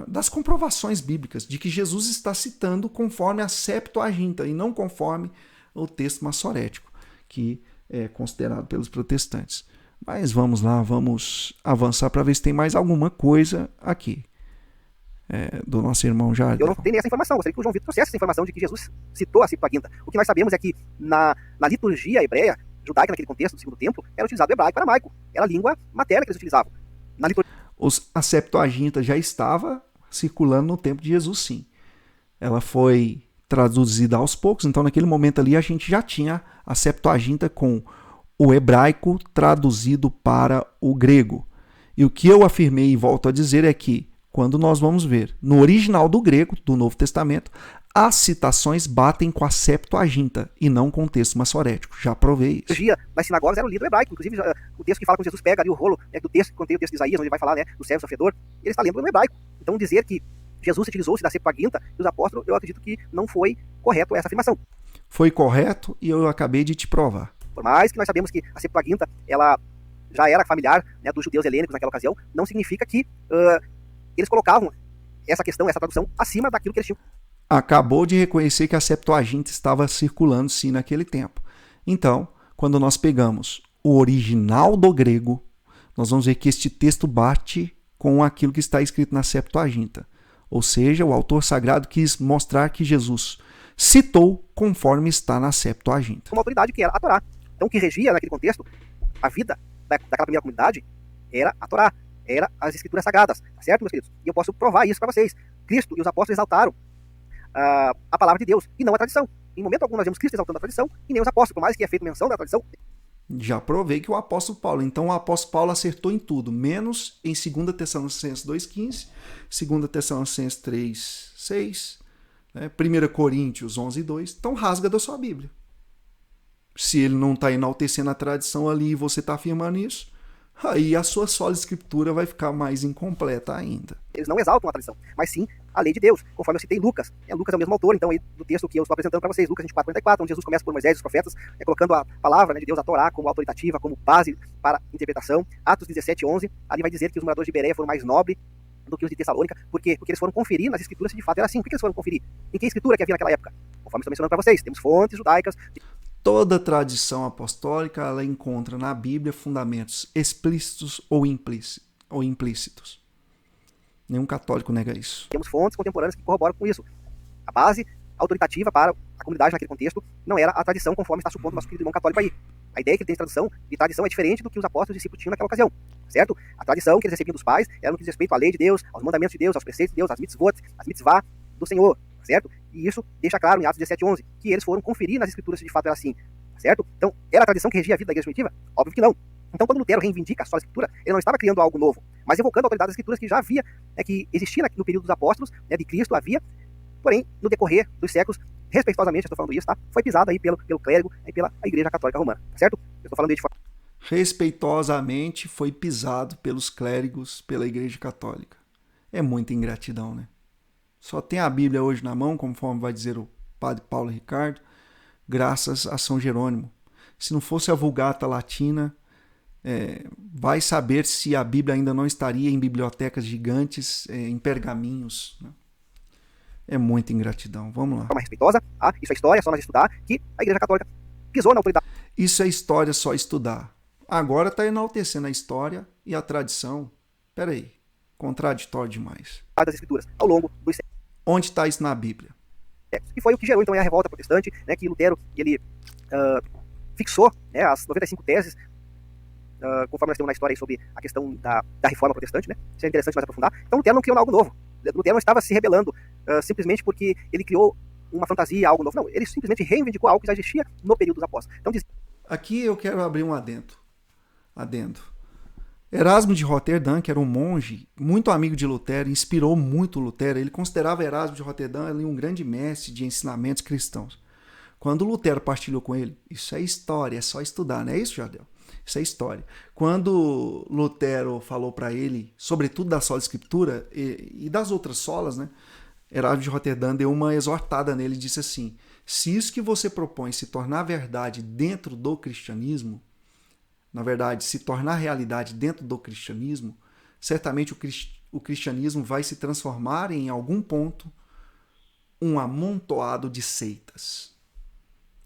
das comprovações bíblicas, de que Jesus está citando conforme a Septuaginta e não conforme o texto massorético, que é considerado pelos protestantes. Mas vamos lá, vamos avançar para ver se tem mais alguma coisa aqui do nosso irmão Jardel. Eu não tenho essa informação, gostaria que o João Vitor trouxesse essa informação de que Jesus citou a Septuaginta. O que nós sabemos é que na liturgia hebreia, judaica, naquele contexto do segundo templo, era utilizado o hebraico e aramaico. Era a língua materna que eles utilizavam. Na liturgia... A Septuaginta já estava circulando no tempo de Jesus, sim. Ela foi traduzida aos poucos, então naquele momento ali a gente já tinha a Septuaginta com o hebraico traduzido para o grego. E o que eu afirmei e volto a dizer é que, quando nós vamos ver no original do grego, do Novo Testamento, as citações batem com a Septuaginta e não com o texto massorético. Já provei isso. Nas sinagogas era o lido hebraico. Inclusive, o texto que fala quando Jesus pega ali o rolo do texto, que contém o texto de Isaías, onde ele vai falar do servo sofredor, ele está lendo no hebraico. Então, dizer que Jesus utilizou-se da Septuaginta e os apóstolos, eu acredito que não foi correto essa afirmação. Foi correto e eu acabei de te provar. Por mais que nós sabemos que a Septuaginta, ela já era familiar dos judeus helênicos naquela ocasião, não significa que eles colocavam essa questão, essa tradução, acima daquilo que eles tinham. Acabou de reconhecer que a Septuaginta estava circulando sim naquele tempo. Então, quando nós pegamos o original do grego, nós vamos ver que este texto bate com aquilo que está escrito na Septuaginta. Ou seja, o autor sagrado quis mostrar que Jesus citou conforme está na Septuaginta. Uma autoridade que era a Torá. Então, o que regia naquele contexto a vida daquela primeira comunidade era a Torá, era as Escrituras Sagradas, tá certo, meus queridos? E eu posso provar isso para vocês. Cristo e os apóstolos exaltaram a palavra de Deus e não a tradição. Em momento algum nós vemos Cristo exaltando a tradição e nem os apóstolos, por mais que é feito menção da tradição. Já provei que o apóstolo Paulo. Então o apóstolo Paulo acertou em tudo, menos em 2 Tessalonicenses 2,15, 2 Tessalonicenses 3,6, 1 Coríntios 11,2. Então rasga da sua Bíblia. Se ele não está enaltecendo a tradição ali e você está afirmando isso, aí a sua sola escritura vai ficar mais incompleta ainda. Eles não exaltam a tradição, mas sim a lei de Deus, conforme eu citei Lucas. Lucas é o mesmo autor, então, do texto que eu estou apresentando para vocês, Lucas 24:44, onde Jesus começa por Moisés e os profetas, colocando a palavra de Deus, a Torá, como autoritativa, como base para interpretação. Atos 17:11, ali vai dizer que os moradores de Bereia foram mais nobres do que os de Tessalônica. Por quê? Porque eles foram conferir nas escrituras se de fato era assim. Por que eles foram conferir? Em que escritura que havia naquela época? Conforme eu estou mencionando para vocês, temos fontes judaicas. Toda tradição apostólica ela encontra na Bíblia fundamentos explícitos ou implícitos. Nenhum católico nega isso. Temos fontes contemporâneas que corroboram com isso. A base autoritativa para a comunidade naquele contexto não era a tradição conforme está supondo o nosso querido irmão católico aí. A ideia que ele tem de tradição é diferente do que os apóstolos e discípulos tinham naquela ocasião, certo? A tradição que eles recebiam dos pais era no que diz respeito à lei de Deus, aos mandamentos de Deus, aos preceitos de Deus, às mitzvah do Senhor, certo? E isso deixa claro em Atos 17:11 que eles foram conferir nas escrituras se de fato era assim, certo? Então, era a tradição que regia a vida da igreja primitiva? Óbvio que não. Então, quando Lutero reivindica a sua escritura, ele não estava criando algo novo, mas evocando a autoridade das escrituras que já havia, que existia no período dos apóstolos, de Cristo havia, porém, no decorrer dos séculos, respeitosamente, eu estou falando isso, tá? Foi pisado aí pelo clérigo e pela igreja católica romana, certo? Eu estou falando aí de forma... Respeitosamente foi pisado pelos clérigos, pela igreja católica. É muita ingratidão, né? Só tem a Bíblia hoje na mão, conforme vai dizer o padre Paulo Ricardo, graças a São Jerônimo. Se não fosse a Vulgata Latina, vai saber se a Bíblia ainda não estaria em bibliotecas gigantes, em pergaminhos. Né? É muita ingratidão. Vamos lá. De forma respeitosa, isso é história, é só nós estudar, que a igreja católica pisou na autoridade. Isso é história, só estudar. Agora está enaltecendo a história e a tradição. Peraí, contraditório demais. Das escrituras, ao longo dos séculos. Onde está isso na Bíblia? E foi o que gerou então a revolta protestante, que Lutero ele fixou as 95 teses, conforme nós temos na história aí sobre a questão da reforma protestante, né? Isso é interessante mais aprofundar. Então Lutero não criou algo novo. Lutero não estava se rebelando simplesmente porque ele criou uma fantasia, algo novo. Não, ele simplesmente reivindicou algo que já existia no período dos apóstolos. Então, aqui eu quero abrir um adendo. Erasmo de Roterdã, que era um monge, muito amigo de Lutero, inspirou muito Lutero. Ele considerava Erasmo de Roterdã um grande mestre de ensinamentos cristãos. Quando Lutero partilhou com ele, isso é história, é só estudar, não é isso, Jardel? Isso é história. Quando Lutero falou para ele, sobretudo da sola escritura e das outras solas, né? Erasmo de Roterdã deu uma exortada nele e disse assim: se isso que você propõe se tornar verdade dentro do cristianismo, na verdade, se tornar realidade dentro do cristianismo, certamente o cristianismo vai se transformar em algum ponto um amontoado de seitas.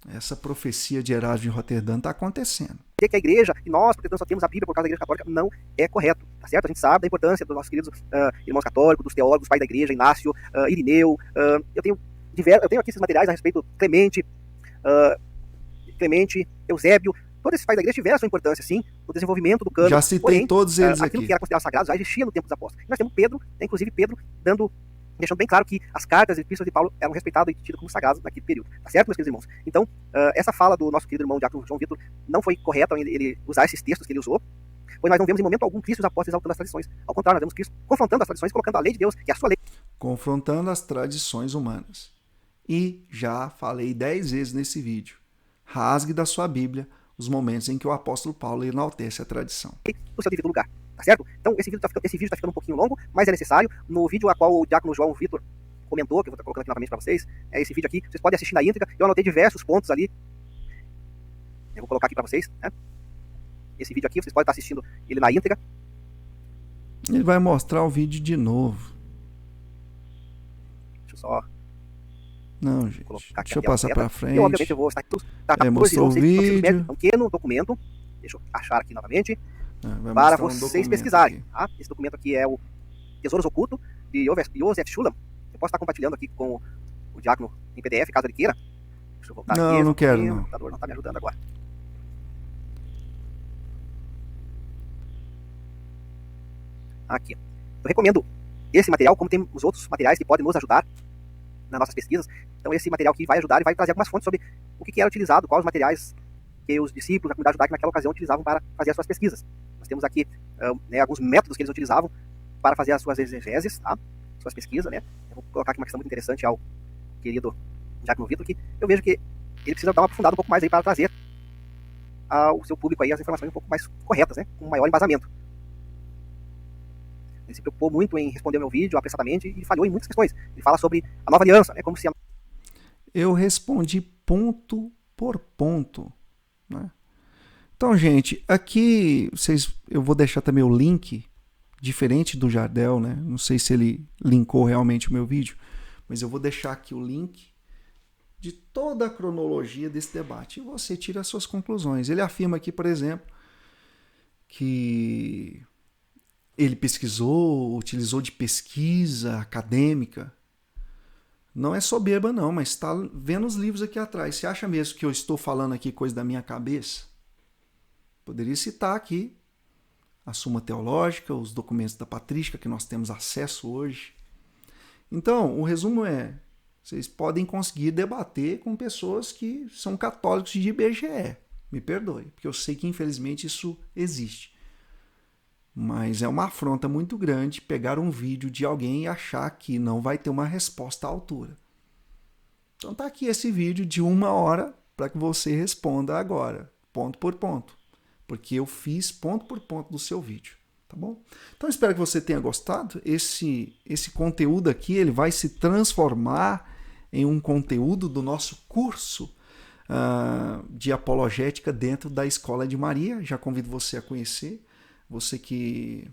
Essa profecia de Erasmo de Roterdã está acontecendo. Dizer que a igreja, e nós protestantes só temos a Bíblia por causa da igreja católica, não é correto, tá certo? A gente sabe da importância dos nossos queridos irmãos católicos, dos teólogos, dos pais da igreja, Inácio, Irineu, eu tenho aqui esses materiais a respeito, Clemente, Eusébio, todos esses pais da igreja tiveram a sua importância, sim, no desenvolvimento do cano. Já citei porém, todos eles aquilo aqui. que era considerado sagrado já existia no tempo dos apóstolos. E nós temos Pedro, inclusive Pedro, deixando bem claro que as cartas e epístolas de Paulo eram respeitadas e tidas como sagradas naquele período. Tá certo, meus queridos irmãos? Então, essa fala do nosso querido irmão Diácono João Vitor não foi correta ele usar esses textos que ele usou, pois nós não vemos em momento algum Cristo e os apóstolos exaltando as tradições. Ao contrário, nós vemos Cristo confrontando as tradições, colocando a lei de Deus, que é a sua lei. Confrontando as tradições humanas. E já falei 10 vezes nesse vídeo. Rasgue da sua Bíblia os momentos em que o apóstolo Paulo enaltece a tradição. No seu devido lugar. Tá certo? Então, esse vídeo está ficando um pouquinho longo, mas é necessário. No vídeo a qual o Diácono João Vitor comentou, que eu vou estar colocando aqui novamente para vocês, é esse vídeo aqui, vocês podem assistir na íntegra. Eu anotei diversos pontos ali. Eu vou colocar aqui para vocês, né? Esse vídeo aqui, vocês podem estar assistindo ele na íntegra. Ele vai mostrar o vídeo de novo. Deixa eu só... Não, gente. Deixa eu passar para frente. Eu, obviamente, eu vou estar... mostrou o vídeo. Um pequeno documento. Deixa eu achar aqui novamente. Para vocês pesquisarem. Tá? Esse documento aqui é o Tesouros Oculto, de Joseph Schulam. Eu posso estar compartilhando aqui com o Diácono em PDF, caso ele queira. Deixa eu voltar aqui. Não quero, não. O computador não está me ajudando agora. Aqui. Eu recomendo esse material, como tem os outros materiais que podem nos ajudar nas nossas pesquisas. Então esse material aqui vai ajudar e vai trazer algumas fontes sobre o que era utilizado, quais os materiais que os discípulos da comunidade judaica naquela ocasião utilizavam para fazer as suas pesquisas. Nós temos aqui alguns métodos que eles utilizavam para fazer as suas exegeses, tá? Suas pesquisas, né? Eu vou colocar aqui uma questão muito interessante ao querido Diácono Vitor, que eu vejo que ele precisa dar uma aprofundada um pouco mais aí para trazer ao seu público aí as informações um pouco mais corretas, né? Com um maior embasamento. Ele se preocupou muito em responder o meu vídeo apressadamente e falhou em muitas questões. Ele fala sobre a nova aliança, né? Como se eu respondi ponto por ponto, né? Então, gente, aqui eu vou deixar também o link, diferente do Jardel, né? Não sei se ele linkou realmente o meu vídeo, mas eu vou deixar aqui o link de toda a cronologia desse debate e você tira as suas conclusões. Ele afirma aqui, por exemplo, que ele pesquisou, utilizou de pesquisa acadêmica. Não é soberba não, mas está vendo os livros aqui atrás. Você acha mesmo que eu estou falando aqui coisa da minha cabeça? Poderia citar aqui a Suma Teológica, os documentos da patrística que nós temos acesso hoje. Então, o resumo é, vocês podem conseguir debater com pessoas que são católicos de IBGE. Me perdoe, porque eu sei que infelizmente isso existe. Mas é uma afronta muito grande pegar um vídeo de alguém e achar que não vai ter uma resposta à altura. Então tá aqui esse vídeo de 1 hora para que você responda agora, ponto por ponto. Porque eu fiz ponto por ponto do seu vídeo, tá bom? Então espero que você tenha gostado. Esse conteúdo aqui ele vai se transformar em um conteúdo do nosso curso de apologética dentro da Escola de Maria. Já convido você a conhecer. Você que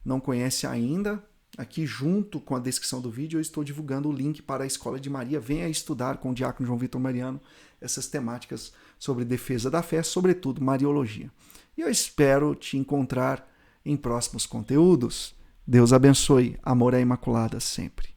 não conhece ainda, aqui junto com a descrição do vídeo eu estou divulgando o link para a Escola de Maria. Venha estudar com o Diácono João Vitor Mariano essas temáticas sobre defesa da fé, sobretudo Mariologia. E eu espero te encontrar em próximos conteúdos. Deus abençoe. Amor à Imaculada sempre.